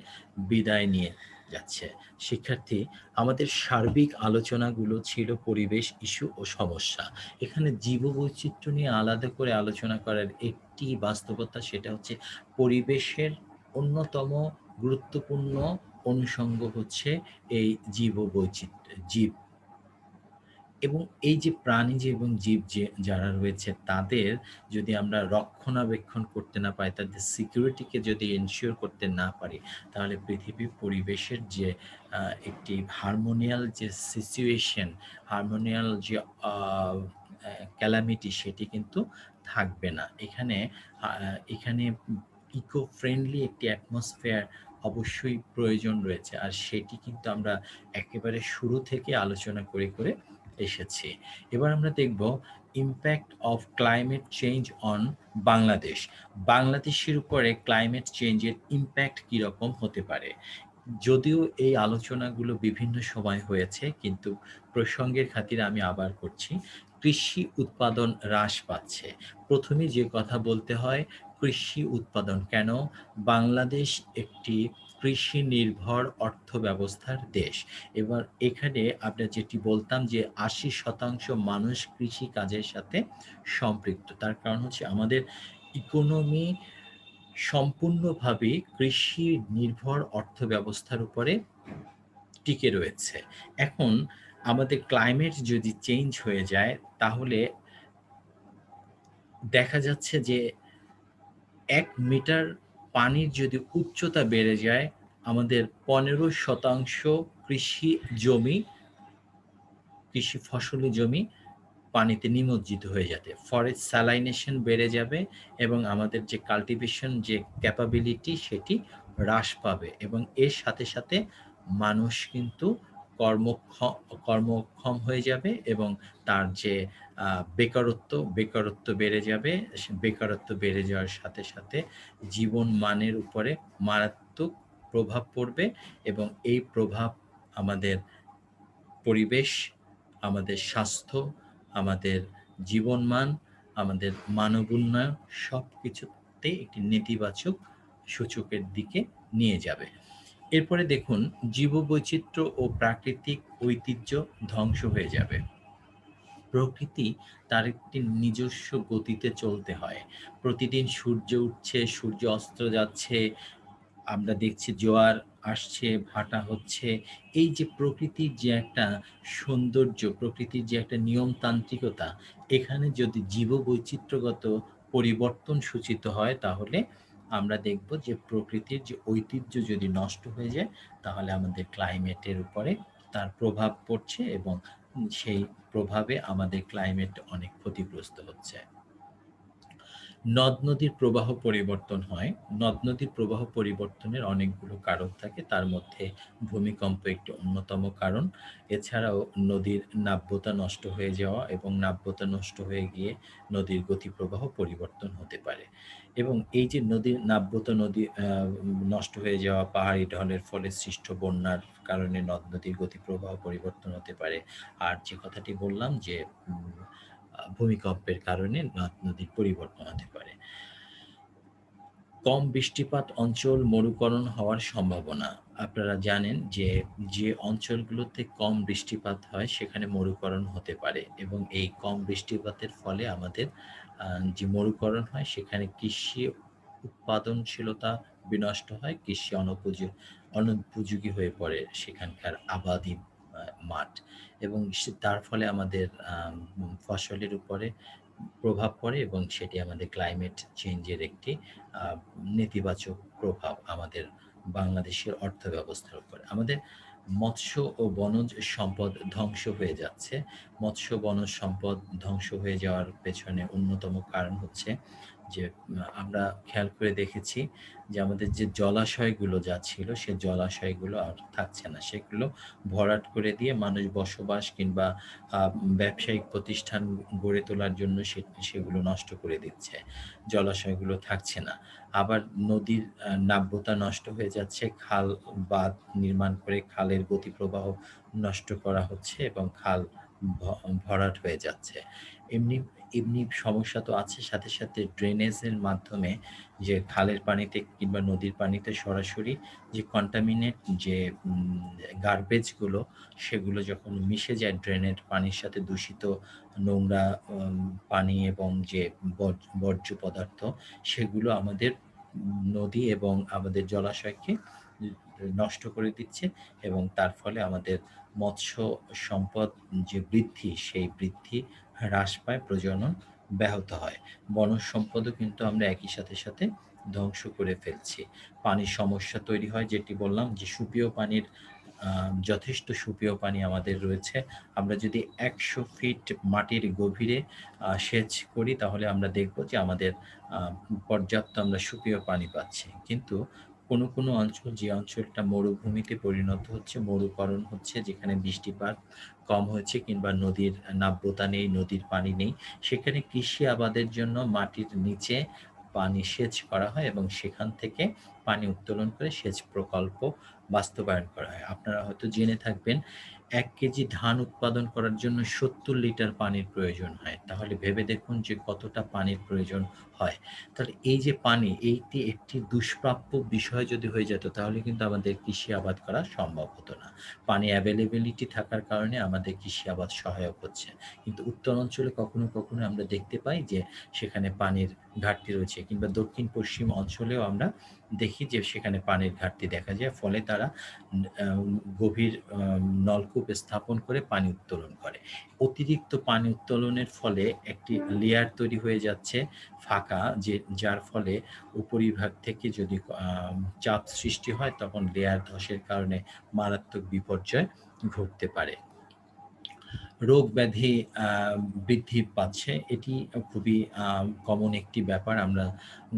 A: বিদায় নিয়ে যাচ্ছে। শিক্ষার্থী, আমাদের সার্বিক আলোচনাগুলো ছিল পরিবেশ ইস্যু ও সমস্যা। এখানে জীববৈচিত্র্য নিয়ে আলাদা করে আলোচনা করার একটি বাস্তবতা, সেটা হচ্ছে পরিবেশের অন্যতম গুরুত্বপূর্ণ অনুষঙ্গ হচ্ছে এই জীব। এবং এই যে প্রাণীজ এবং জীব যারা রয়েছে, তাদের যদি আমরা রক্ষণাবেক্ষণ করতে না পারি, তাদের সিকিউরিটিকে যদি এনশিওর করতে না পারি, তাহলে পৃথিবীর পরিবেশের যে একটি হারমোনিয়াল যে সিচুয়েশন, হারমোনিয়াল যে আ অ্যা ক্যালামিটি, সেটি কিন্তু থাকবে না। এখানে ইকো ফ্রেন্ডলি একটি অ্যাটমসফিয়ার অবশ্যই প্রয়োজন রয়েছে। আর সেটি কিন্তু আমরা একেবারে শুরু থেকে আলোচনা করে এসেছি। এবার আমরা দেখব impact of climate change on Bangladesh. বাংলাদেশের উপরে ক্লাইমেট চেঞ্জের ইমপ্যাক্ট কিরকম হতে পারে? যদিও এই আলোচনাগুলো বিভিন্ন সময় হয়েছে, কিন্তু প্রসঙ্গের খাতিরে আমি আবার করছি। কৃষি উৎপাদন হ্রাস পাচ্ছে। ১ম এই যে কথা বলতে হয়, কৃষি উৎপাদন কেন? বাংলাদেশ একটি কৃষি নির্ভর অর্থব্যবস্থার দেশ। এবার এখানে আমরা যেটি বলতাম যে ৮০% মানুষ কৃষিকাজের সাথে সম্পৃক্ত। তার কারণ হচ্ছে আমাদের ইকোনমি সম্পূর্ণভাবে কৃষি নির্ভর অর্থব্যবস্থার উপরে টিকে রয়েছে। এখন আমাদের ক্লাইমেট যদি চেঞ্জ হয়ে যায়, তাহলে দেখা যাচ্ছে যে ১ মিটার পানির যদি উচ্চতা বেড়ে যায়, আমাদের ১৫% কৃষি জমি, কৃষি ফসলি জমি পানিতে নিমজ্জিত হয়ে যাবে। ফরেস্ট স্যালাইনেশন বেড়ে যাবে এবং আমাদের যে কাল্টিভেশন যে ক্যাপাবিলিটি, সেটি হ্রাস পাবে এবং এর সাথে মানুষ কিন্তু কর্মক্ষ কর্মক্ষম হয়ে যাবে এবং তার যে আ বেকারত্ব বেড়ে যাবে। বেকারত্ব বেড়ে যাওয়ার সাথে জীবন মানের উপরে মারাত্মক প্রভাব পড়বে এবং এই প্রভাব আমাদের পরিবেশ, আমাদের স্বাস্থ্য, আমাদের জীবনমান, আমাদের মানব উন্নয়ন সবকিছুতেই একটি নেতিবাচক সূচকের দিকে নিয়ে যাবে। এরপরে দেখুন, জীববৈচিত্র্য ও প্রাকৃতিক ঐতিহ্য ধ্বংস হয়ে যাবে। প্রকৃতি তার একটি নিজস্ব গতিতে চলতে হয়। প্রতিদিন সূর্য উঠছে, সূর্য অস্ত যাচ্ছে, আমরা দেখছি জোয়ার আসছে, ভাটা হচ্ছে। এই যে প্রকৃতির যে একটা সৌন্দর্য, প্রকৃতির যে একটা নিয়মতান্ত্রিকতা, এখানে যদি জীববৈচিত্র্যগত পরিবর্তন সূচিত হয়, তাহলে আমরা দেখব যে প্রকৃতির যে ঐতিহ্য যদি নষ্ট হয়ে যায়, তাহলে আমাদের ক্লাইমেটের উপরে তার প্রভাব পড়ছে এবং সেই প্রভাবে আমাদের ক্লাইমেট অনেক ক্ষতিগ্রস্ত হচ্ছে। নদ-নদীর প্রবাহ পরিবর্তন হয়। নদ-নদীর প্রবাহ পরিবর্তনের অনেকগুলো কারণ থাকে। তার মধ্যে ভূমিকম্প একটি অন্যতম কারণ। এছাড়াও নদীর নাব্যতা নষ্ট হয়ে যাওয়া এবং নাব্যতা নষ্ট হয়ে গিয়ে নদীর গতিপ্রবাহ পরিবর্তন হতে পারে। এবং এই যে নদীর নাব্যতা নষ্ট হয়ে যাওয়া, পাহাড়ি ঢলের ফলে সৃষ্ট বন্যার কারণে নদ-নদীর গতিপ্রবাহ পরিবর্তন হতে পারে। আর যে কথাটি বললাম যে উম ভূমিকম্পের কারণে নদ-নদীর পরিবর্তন হতে পারে। কম বৃষ্টিপাত অঞ্চল মরুকরণ হওয়ার সম্ভাবনা। আপনারা জানেন যে, যে অঞ্চলগুলোতে কম বৃষ্টিপাত হয় সেখানে মরুকরণ হতে পারে এবং এই কম বৃষ্টিপাতের ফলে আমাদের যে মরুকরণ হয় সেখানে কৃষি উৎপাদনশীলতা বিনষ্ট হয়, কৃষি অনুপযোগী হয়ে পড়ে সেখানকার আবাদি মাঠ এবং তার ফলে আমাদের ফসলের উপরে প্রভাব পড়ে এবং সেটি আমাদের ক্লাইমেট চেঞ্জের একটি আ নেতিবাচক প্রভাব আমাদের বাংলাদেশের অর্থব্যবস্থার উপরে। আমাদের মৎস্য ও বনজ সম্পদ ধ্বংস হয়ে যাচ্ছে। মৎস্য বনজ সম্পদ ধ্বংস হয়ে যাওয়ার পেছনে অন্যতম কারণ হচ্ছে যে আমরা খেয়াল করে দেখেছি যে আমাদের যে জলাশয়গুলো যা ছিল সে জলাশয়গুলো আর থাকছে না। সেগুলো ভরাট করে দিয়ে মানুষ বসবাস কিংবা আ ব্যবসায়িক প্রতিষ্ঠান গড়ে তোলার জন্য সেগুলো নষ্ট করে দিচ্ছে। জলাশয়গুলো থাকছে না। আবার নদীর নাব্যতা নষ্ট হয়ে যাচ্ছে। খাল, বাঁধ নির্মাণ করে খালের গতিপ্রবাহ নষ্ট করা হচ্ছে এবং খাল ভ ভরাট হয়ে যাচ্ছে। এমনি এমনি সমস্যা তো আছে, সাথে, সাথে ড্রেনেজের মাধ্যমে যে খালের পানিতে কিংবা নদীর পানিতে সরাসরি যে কন্টামিনেট যে গার্বেজ গুলো সেগুলো যখন মিশে যায় ড্রেনের পানির সাথে দূষিত নোংরা পানি এবং যে বর্জ্য পদার্থ সেগুলো আমাদের নদী এবং আমাদের জলাশয়কে নষ্ট করে দিচ্ছে এবং তার ফলে আমাদের মৎস্য সম্পদ যে বৃদ্ধি সেই বৃদ্ধি হ্রাস পায়, প্রজনন ব্যাহত হয়। বনজ সম্পদও কিন্তু আমরা একই সাথে, সাথে ধ্বংস করে ফেলছি। পানির সমস্যা তৈরি হয় যেটি বললাম যে সুপেয় পানির যথেষ্ট সুপেয় পানি আমাদের রয়েছে। আমরা যদি ১০০ ফিট মাটির গভীরে সেচ করি তাহলে আমরা দেখব যে আমাদের আ পর্যাপ্ত আমরা সুপেয় পানি পাচ্ছি। কিন্তু কোনো, কোনো অঞ্চল যে অঞ্চলটা মরুভূমিতে পরিণত হচ্ছে, মরুকরণ হচ্ছে যেখানে বৃষ্টিপাত কম হয়েছে কিংবা নদীর নাব্যতা নেই, নদীর পানি নেই, সেখানে কৃষি আবাদের জন্য মাটির নিচে পানি সেচ করা হয় এবং সেখান থেকে পানি উত্তোলন করে সেচ প্রকল্প বাস্তবায়ন করা হয়। আপনারা হয়তো জেনে থাকবেন ১ কেজি ধান উৎপাদন করার জন্য ৭০ লিটার পানির প্রয়োজন হয়। তাহলে ভেবে দেখুন যে কতটা পানির প্রয়োজন হয়। তাহলে এই যে পানি, এইটি একটি দুষ্প্রাপ্য বিষয় যদি হয়ে যেত তাহলে কিন্তু আমাদের কৃষি আবাদ করা সম্ভব হতো না। পানি অ্যাভেইলেবিলিটি থাকার কারণে আমাদের কৃষি আবাদ সহায়ক হচ্ছে। কিন্তু উত্তর অঞ্চলে কখনো, কখনো আমরা দেখতে পাই যে সেখানে পানির ঘাটতি রয়েছে কিংবা দক্ষিণ-পশ্চিম অঞ্চলেও আমরা দেখি যে সেখানে পানির ঘাটতি দেখা যায়। ফলে তারা আ গভীর নলকূপ স্থাপন করে পানি উত্তোলন করে। অতিরিক্ত পানি উত্তোলনের ফলে একটি লেয়ার তৈরি হয়ে যাচ্ছে ফাঁকা, যার ফলে উপরিভাগ থেকে যদি চাপ সৃষ্টি হয় তখন লেয়ার ধসের কারণে মারাত্মক বিপর্যয় ঘটতে পারে। রোগ ব্যাধি আ বৃদ্ধি পাচ্ছে। এটি খুবই কমন একটি ব্যাপার। আমরা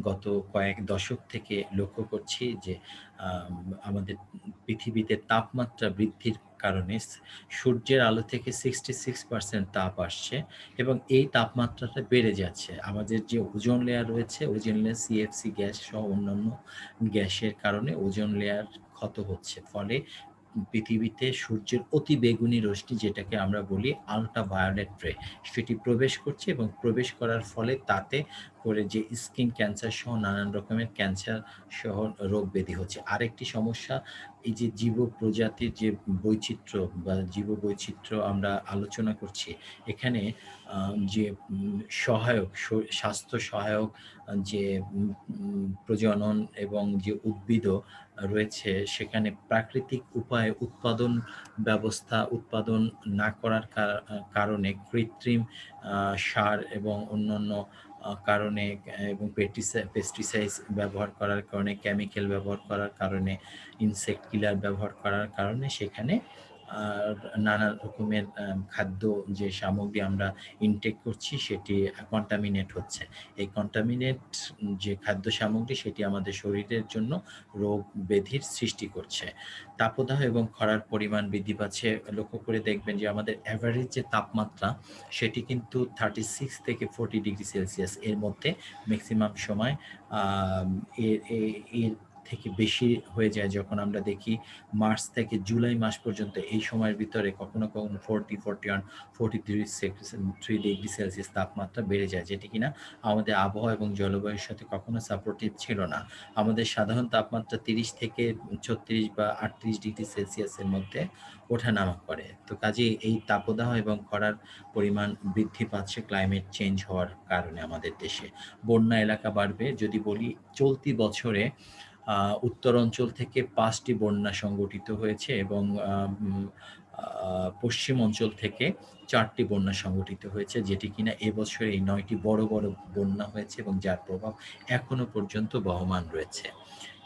A: গত কয়েক দশক থেকে লক্ষ্য করছি যে আমাদের পৃথিবীতে তাপমাত্রা বৃদ্ধির কারণে সূর্যের আলো থেকে 66% তাপ আসছে এবং এই তাপমাত্রাটা বেড়ে যাচ্ছে। আমাদের যে ওজোন লেয়ার রয়েছে, ওজোন লেয়ার সিএফসি গ্যাস সহ অন্যান্য গ্যাসের কারণে ওজোন লেয়ার ক্ষত হচ্ছে। ফলে পৃথিবীতে সূর্যের অতি বেগুনি রশ্মি যেটাকে আমরা বলি আল্ট্রা ভায়োলেট রে সেটি প্রবেশ করছে এবং প্রবেশ করার ফলে তাতে করে যে স্কিন ক্যান্সার সহ নানান রকমের ক্যান্সার সহ রোগ ব্যাধি হচ্ছে। আরেকটি সমস্যা এই যে জীব প্রজাতির যে বৈচিত্র্য বা জীববৈচিত্র্য আমরা আলোচনা করছি, এখানে যে সহায়ক স্বাস্থ্য সহায়ক যে প্রজনন এবং যে উদ্ভিদও রয়েছে সেখানে প্রাকৃতিক উপায়ে উৎপাদন না করার কারণে কৃত্রিম সার এবং অন্যান্য কারণে এবং পেস্টিসাইডস ব্যবহার করার কারণে, কেমিক্যাল ব্যবহার করার কারণে, ইনসেক্ট কিলার ব্যবহার করার কারণে সেখানে নানা রকমের খাদ্য যে সামগ্রী আমরা ইনটেক করছি সেটি কন্টামিনেট হচ্ছে। এই কন্টামিনেট যে খাদ্য সামগ্রী সেটি আমাদের শরীরের জন্য রোগ ব্যাধির সৃষ্টি করছে। তাপদাহ এবং খরার পরিমাণ বৃদ্ধি পাচ্ছে। লক্ষ্য করে দেখবেন যে আমাদের এভারেজ যে তাপমাত্রা সেটি কিন্তু 36 থেকে 40 ডিগ্রি সেলসিয়াস এর মধ্যে মেক্সিমাম সময় এর এর থেকে বেশি হয়ে যায়, যখন আমরা দেখি মার্চ থেকে জুলাই মাস পর্যন্ত এই সময়ের ভিতরে কখনো কখনো 40, 41, 43 ডিগ্রি সেলসিয়াস তাপমাত্রা বেড়ে যায়, যেটি কিনা আমাদের আবহাওয়া এবং জলবায়ুর সাথে কখনো সাপোর্টিভ ছিল না। আমাদের সাধারণ তাপমাত্রা 30 থেকে 36 বা 38 ডিগ্রি সেলসিয়াসের মধ্যে ওঠানামা করে। তো কাজেই এই তাপদাহ এবং খরার পরিমাণ বৃদ্ধি পাচ্ছে ক্লাইমেট চেঞ্জ হওয়ার কারণে আমাদের দেশে। বন্যা এলাকা বাড়বে। যদি বলি, চলতি বছরে উত্তর অঞ্চল থেকে 5টি বন্যা সংঘটিত হয়েছে এবং পশ্চিম অঞ্চল থেকে 4টি বন্যা সংঘটিত হয়েছে, যেটি কিনা এবছরে এই 9টি বড় বড় বন্যা হয়েছে এবং যার প্রভাব এখনো পর্যন্ত বহমান রয়েছে।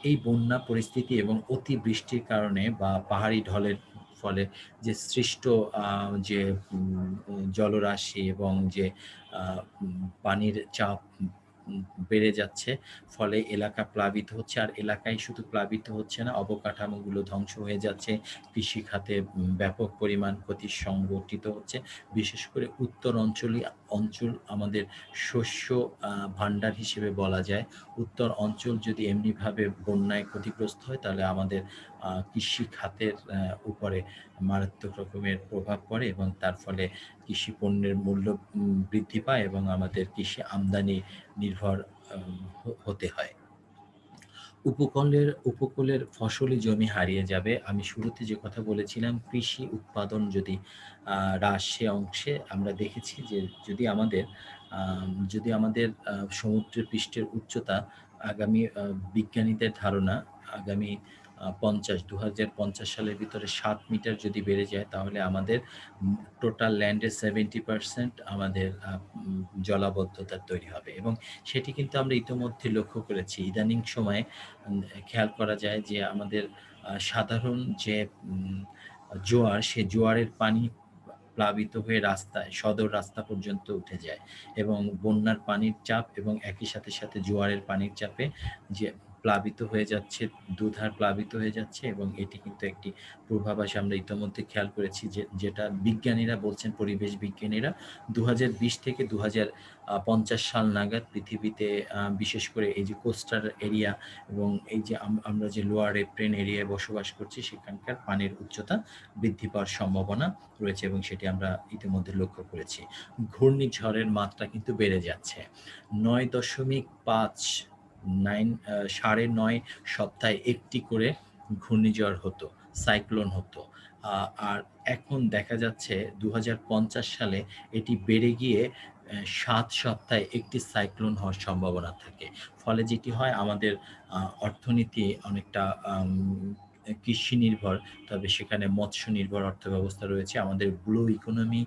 A: এই বন্যা পরিস্থিতি এবং অতিবৃষ্টির কারণে বা পাহাড়ি ঢলের ফলে যে সৃষ্ট যে জলরাশি এবং যে পানির চাপ বেড়ে যাচ্ছে, ফলে এলাকা প্লাবিত হচ্ছে। আর এলাকায় শুধু প্লাবিত হচ্ছে না, অবকাঠামোগুলো ধ্বংস হয়ে যাচ্ছে, কৃষিখাতে ব্যাপক পরিমাণ ক্ষতি সংঘটিত হচ্ছে। বিশেষ করে উত্তর অঞ্চল আমাদের শস্য ভাণ্ডার হিসেবে বলা যায়। উত্তর অঞ্চল যদি এমনিভাবে বন্যায় ক্ষতিগ্রস্ত হয়, তাহলে আমাদের কৃষি খাতের উপরে মারাত্মক রকমের প্রভাব পড়ে এবং তার ফলে কৃষি পণ্যের মূল্য বৃদ্ধি পায় এবং আমাদের কৃষি আমদানি নির্ভর হতে হয়। উপকূলের ফসলি জমি হারিয়ে যাবে। আমি শুরুতে যে কথা বলেছিলাম, কৃষি উৎপাদন যদি হ্রাস, সে অংশে আমরা দেখেছি যে যদি আমাদের সমুদ্র পৃষ্ঠের উচ্চতা আগামী বিজ্ঞানীদের ধারণা আগামী ২০৫০ সালের ভিতরে ৭ মিটার যদি বেড়ে যায়, তাহলে আমাদের টোটাল ল্যান্ডের 70% আমাদের জলাবদ্ধতা তৈরি হবে এবং সেটি কিন্তু আমরা ইতোমধ্যে লক্ষ্য করেছি। ইদানিং সময়ে খেয়াল করা যায় যে আমাদের সাধারণ যে জোয়ার, সে জোয়ারের পানি প্লাবিত হয়ে সদর রাস্তা পর্যন্ত উঠে যায় এবং বন্যার পানির চাপ এবং একই সাথে জোয়ারের পানির চাপে যে প্লাবিত হয়ে যাচ্ছে, দুধার প্লাবিত হয়ে যাচ্ছে এবং এটি কিন্তু একটি পূর্বাভাস আমরা ইতোমধ্যে খেয়াল করেছি, যেটা বিজ্ঞানীরা বলছেন, পরিবেশ বিজ্ঞানীরা ২০২০ থেকে ২০৫০ সাল নাগাদ পৃথিবীতে বিশেষ করে এই যে কোস্টাল এরিয়া এবং এই যে আমরা যে লোয়ার রেপ্রেন এরিয়ায় বসবাস করছি, সেখানকার পানির উচ্চতা বৃদ্ধি পাওয়ার সম্ভাবনা রয়েছে এবং সেটি আমরা ইতিমধ্যে লক্ষ্য করেছি। ঘূর্ণিঝড়ের মাত্রা কিন্তু বেড়ে যাচ্ছে। ৯.৫ সাড়ে ৯ সপ্তাহে একটি করে ঘূর্ণিঝড় হতো, সাইক্লোন হতো। আর এখন দেখা যাচ্ছে ২০৫০ সালে এটি বেড়ে গিয়ে ৭ সপ্তাহে একটি সাইক্লোন হওয়ার সম্ভাবনা থাকে। ফলে যেটি হয়, আমাদের অর্থনীতি অনেকটা কৃষি নির্ভর, তবে সেখানে মৎস্য নির্ভর অর্থব্যবস্থা রয়েছে। আমাদের ব্লু ইকোনমি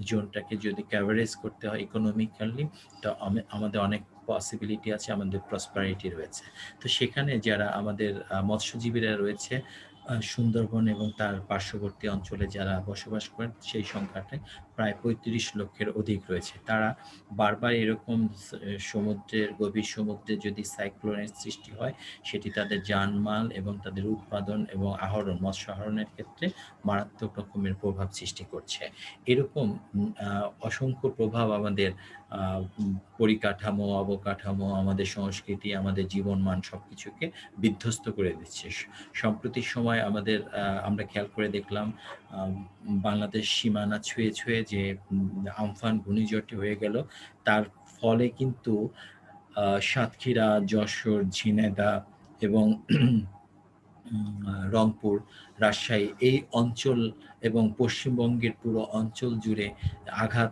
A: জোনটাকে যদি কভারেজ করতে হয় ইকোনমিক্যালি, তো আমাদের অনেক পসিবিলিটি আছে, আমাদের প্রসপারিটি রয়েছে। তো সেখানে যারা আমাদের মৎস্যজীবীরা রয়েছে, সুন্দরবন এবং তার পার্শ্ববর্তী অঞ্চলে যারা বসবাস করেন, সেই সংখ্যাটাই প্রায় ৩৫ লক্ষের অধিক রয়েছে। তারা বারবার এরকম গভীর সমুদ্রে যদি সাইক্লোনের সৃষ্টি হয়, সেটি তাদের জানমাল এবং তাদের উৎপাদন এবং মৎস্য আহরণের ক্ষেত্রে মারাত্মক রকমের প্রভাব সৃষ্টি করছে। এরকম অসংখ্য প্রভাব আমাদের পরিকাঠামো, অবকাঠামো, আমাদের সংস্কৃতি, আমাদের জীবনমান সবকিছুকে বিধ্বস্ত করে দিচ্ছে। সম্প্রতি সময় আমরা খেয়াল করে দেখলাম, বাংলাদেশ সীমানা ছুঁয়ে যে আমফান ঘূর্ণিঝড়টি হয়ে গেল, তার ফলে কিন্তু সাতক্ষীরা, যশোর, ঝিনাইদহ এবং রংপুর, রাজশাহী এই অঞ্চল এবং পশ্চিমবঙ্গের পুরো অঞ্চল জুড়ে আঘাত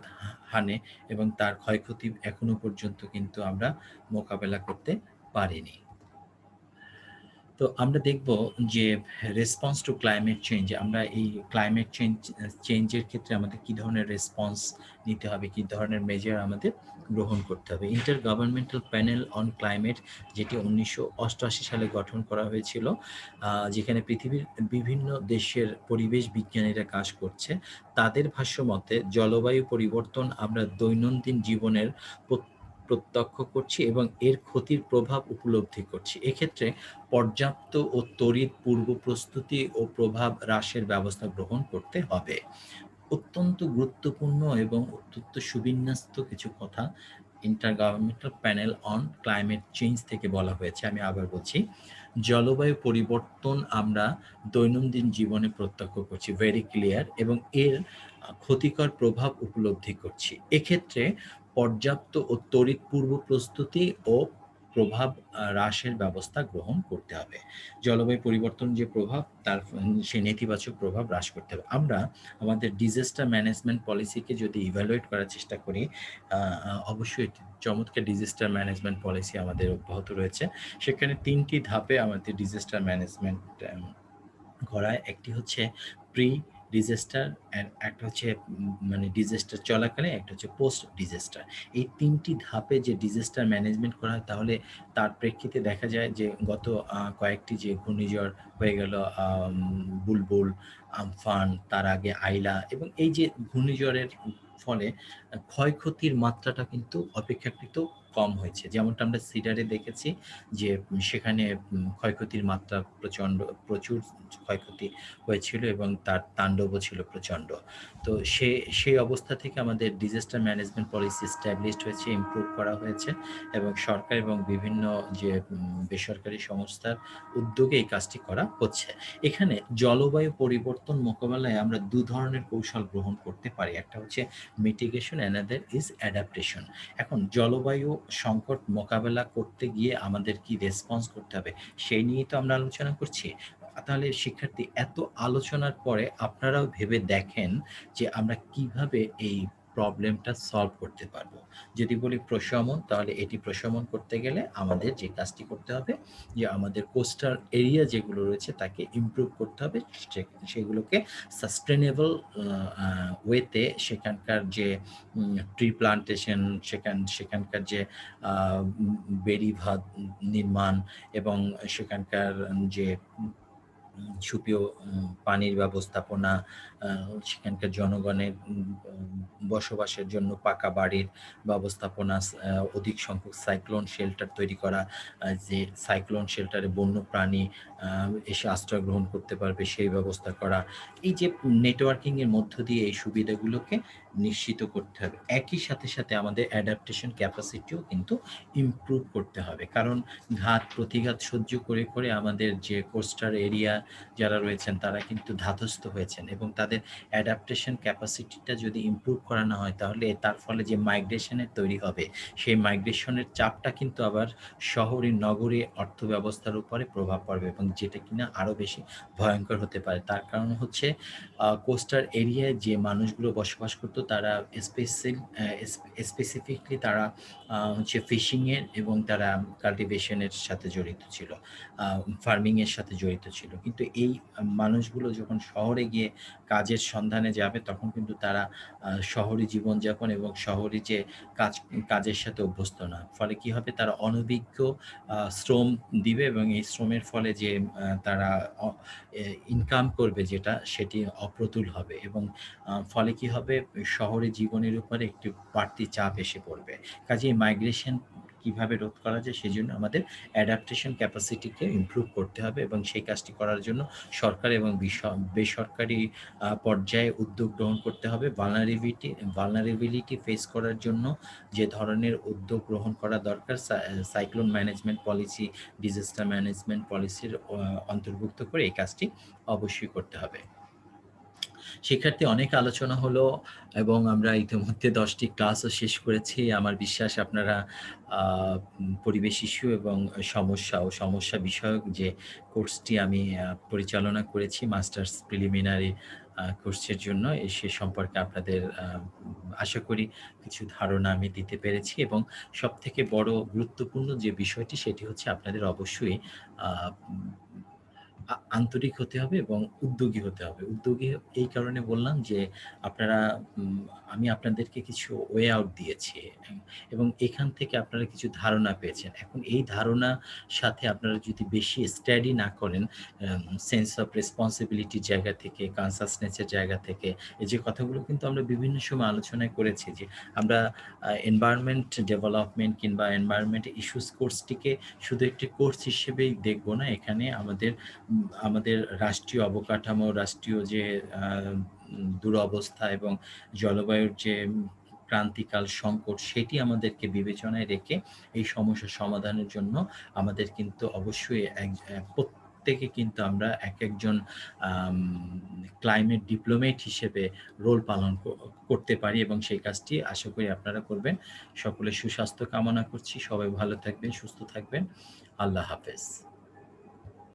A: হানে এবং তার ক্ষয়ক্ষতি এখনো পর্যন্ত কিন্তু আমরা মোকাবেলা করতে পারিনি। তো আমরা দেখব যে রেসপন্স টু ক্লাইমেট চেঞ্জ, আমরা এই ক্লাইমেট চেঞ্জের ক্ষেত্রে আমাদের কী ধরনের রেসপন্স নিতে হবে, কী ধরনের মেজার আমাদের গ্রহণ করতে হবে। Inter governmental panel on climate, যেটি ১৯৮৮ সালে গঠন করা হয়েছিল, যেখানে পৃথিবীর বিভিন্ন দেশের পরিবেশ বিজ্ঞানীরা কাজ করছে, তাদের ভাষ্যমতে জলবায়ু পরিবর্তন আমরা দৈনন্দিন জীবনের প্রত্যক্ষ করছি এবং এর ক্ষতির প্রভাব উপলব্ধি করছি। এক্ষেত্রে পর্যাপ্ত ও তড়িৎ পূর্ব প্রস্তুতি ও প্রভাব হ্রাসের ব্যবস্থা গ্রহণ করতে হবে। অত্যন্ত গুরুত্বপূর্ণ এবং অত্যন্ত সুবিন্যস্ত কিছু কথা ইন্টারগভর্নমেন্টাল প্যানেল অন ক্লাইমেট চেঞ্জ থেকে বলা হয়েছে। আমি আবার বলছি, জলবায়ু পরিবর্তন আমরা দৈনন্দিন জীবনে প্রত্যক্ষ করছি, ভেরি ক্লিয়ার, এবং এর ক্ষতিকর প্রভাব উপলব্ধি করছি। এক্ষেত্রে পর্যাপ্ত ও তড়িৎ পূর্ব প্রস্তুতি ও প্রভাব হ্রাসের ব্যবস্থা গ্রহণ করতে হবে। জলবায়ু পরিবর্তন যে প্রভাব, তার সেই নেতিবাচক প্রভাব হ্রাস করতে হবে। আমরা আমাদের ডিজাস্টার ম্যানেজমেন্ট পলিসিকে যদি ইভ্যালুয়েট করার চেষ্টা করি, অবশ্যই একটি চমৎকার ডিজাস্টার ম্যানেজমেন্ট পলিসি আমাদের অব্যাহত রয়েছে। সেখানে ৩ টি ধাপে আমাদের ডিজাস্টার ম্যানেজমেন্ট করায়। একটি হচ্ছে প্রি ডিজাস্টার, একটা হচ্ছে মানে ডিজাস্টার চলাকালে, একটা হচ্ছে পোস্ট ডিজাস্টার। এই ৩ টি ধাপে যে ডিজাস্টার ম্যানেজমেন্ট করা হয়, তাহলে তার প্রেক্ষিতে দেখা যায় যে গত কয়েকটি যে ঘূর্ণিঝড় হয়ে গেল, বুলবুল, আমফান, তার আগে আইলা, এবং এই যে ঘূর্ণিঝড়ের ফলে ক্ষয়ক্ষতির মাত্রাটা কিন্তু অপেক্ষাকৃত কম হয়েছে। যেমনটা আমরা সিডারে দেখেছি যে সেখানে ক্ষয়ক্ষতির মাত্রা প্রচুর ক্ষয়ক্ষতি হয়েছিল এবং তার তাণ্ডবও ছিল প্রচণ্ড। তো সেই অবস্থা থেকে আমাদের ডিজাস্টার ম্যানেজমেন্ট পলিসি এস্টাবলিশড হয়েছে, ইমপ্রুভ করা হয়েছে, এবং সরকার এবং বিভিন্ন যে বেসরকারি সংস্থার উদ্যোগে এই কাজটি করা হচ্ছে। এখানে জলবায়ু পরিবর্তন মোকাবেলায় আমরা ২ ধরনের কৌশল গ্রহণ করতে পারি। একটা হচ্ছে মিটিগেশন, অ্যানাদার ইজ অ্যাডাপ্টেশন। এখন জলবায়ু সংকট মোকাবেলা করতে গিয়ে আমাদের কি রেসপন্স করতে হবে, সেই নিয়েই তো আমরা আলোচনা করছি। তাহলে শিক্ষার্থী, এত আলোচনার পরে আপনারাও ভেবে দেখেন যে আমরা কিভাবে এই প্রবলেমটা সলভ করতে পারবো। যদি বলি প্রশমন, তাহলে এটি প্রশমন করতে গেলে আমাদের যে কাজটি করতে হবে, যে আমাদের কোস্টাল এরিয়া যেগুলো রয়েছে তাকে ইমপ্রুভ করতে হবে, সেগুলোকে সাস্টেনেবল ওয়েতে সেখানকার যে ট্রি প্লান্টেশন, সেখানকার যে বেড়িবাঁধ নির্মাণ, এবং সেখানকার যে সুপেয় পানির ব্যবস্থাপনা, সেখানকার জনগণের বসবাসের জন্য পাকা বাড়ির ব্যবস্থাপনা, অধিক সংখ্যক সাইক্লোন শেল্টার তৈরি করা, যে সাইক্লোন শেল্টারে বন্য প্রাণী এসে আশ্রয় গ্রহণ করতে পারবে সেই ব্যবস্থা করা। এই যে নেটওয়ার্কিংয়ের মধ্য দিয়ে এই সুবিধাগুলোকে নিশ্চিত করতে হবে। একই সাথে আমাদের অ্যাডাপ্টেশন ক্যাপাসিটিও কিন্তু ইমপ্রুভ করতে হবে। কারণ প্রতিঘাত সহ্য করে আমাদের যে কোস্টাল এরিয়া যারা রয়েছেন তারা কিন্তু ধাতস্থ হয়েছেন, এবং তাদের অ্যাডাপ্টেশন ক্যাপাসিটিটা যদি ইমপ্রুভ করা না হয়, তাহলে তার ফলে যে মাইগ্রেশনের তৈরি হবে, সেই মাইগ্রেশনের চাপটা কিন্তু আবার শহরে নগরে অর্থব্যবস্থার উপরে প্রভাব পড়বে, এবং যেটা কিনা আরও বেশি ভয়ঙ্কর হতে পারে। তার কারণ হচ্ছে কোস্টাল এরিয়ায় যে মানুষগুলো বসবাস করতো তারা স্পেসিফিকলি তারা হচ্ছে ফিশিংয়ের এবং তারা কাল্টিভেশনের সাথে জড়িত ছিল, ফার্মিংয়ের সাথে জড়িত ছিল। কিন্তু এই মানুষগুলো যখন শহরে গিয়ে কাজের সন্ধানে যাবে, তখন কিন্তু তারা শহরি জীবনযাপন এবং শহরে যে কাজের সাথে অভ্যস্ত না। ফলে কি হবে, তারা অনভিজ্ঞ শ্রম দিবে, এবং এই শ্রমের ফলে যে তারা ইনকাম করবে যেটা, সেটি অপ্রতুল হবে, এবং ফলে কি হবে, শহরে জীবনের উপরে একটি বাড়তি চাপ এসে পড়বে। কাজেই মাইগ্রেশন কিভাবে রোধ করা যায়, সেজন্য আমাদের অ্যাডাপ্টেশন ক্যাপাসিটিকে ইমপ্রুভ করতে হবে, এবং সেই কাজটি করার জন্য সরকার এবং বেসরকারি পর্যায়ে উদ্যোগ গ্রহণ করতে হবে। ভালনারেবিলিটি ফেস করার জন্য যে ধরনের উদ্যোগ গ্রহণ করা দরকার, cyclone management policy, disaster management পলিসির অন্তর্ভুক্ত করে এই কাজটি অবশ্যই করতে হবে। শিক্ষার্থী, অনেক আলোচনা হলো, এবং আমরা ইতিমধ্যে 10টি ক্লাসও শেষ করেছি। আমার বিশ্বাস আপনারা পরিবেশ ইস্যু এবং সমস্যা বিষয়ক যে কোর্সটি আমি পরিচালনা করেছি মাস্টার্স প্রিলিমিনারি কোর্সের জন্য, সে সম্পর্কে আপনাদের আশা করি কিছু ধারণা আমি দিতে পেরেছি, এবং সবথেকে বড় গুরুত্বপূর্ণ যে বিষয়টি, সেটি হচ্ছে আপনাদের অবশ্যই আ আন্তরিক হতে হবে এবং উদ্যোগী হতে হবে। উদ্যোগী এই কারণে বললাম যে আপনারা আমি আপনাদেরকে কিছু ওয়ে আউট দিয়েছি, এবং এখান থেকে আপনারা কিছু ধারণা পেয়েছেন। এখন এই ধারণার সাথে আপনারা যদি বেশি স্টাডি না করেন, সেন্স অফ রেসপনসিবিলিটির জায়গা থেকে, কনসাসনেস এর জায়গা থেকে, এই যে কথাগুলো কিন্তু আমরা বিভিন্ন সময় আলোচনায় করেছি যে আমরা এনভায়রনমেন্ট ডেভেলপমেন্ট কিংবা এনভায়রনমেন্ট ইস্যুস কোর্সটিকে শুধু একটি কোর্স হিসেবেই দেখব না। এখানে আমাদের রাষ্ট্রীয় অবকাঠামো, রাষ্ট্রীয় যে দুরবস্থা এবং জলবায়ুর যে ক্রান্তিকাল সংকট, সেটি আমাদেরকে বিবেচনায় রেখে এই সমস্যার সমাধানের জন্য আমাদের কিন্তু অবশ্যই প্রত্যেকে কিন্তু আমরা একেকজন আম ক্লাইমেট ডিপ্লোমেট হিসেবে রোল পালন করতে পারি, এবং সেই কাজটি আশা করি আপনারা করবেন। সকলের সুস্বাস্থ্য কামনা করছি। সবাই ভালো থাকবেন, সুস্থ থাকবেন। আল্লাহ হাফেজ।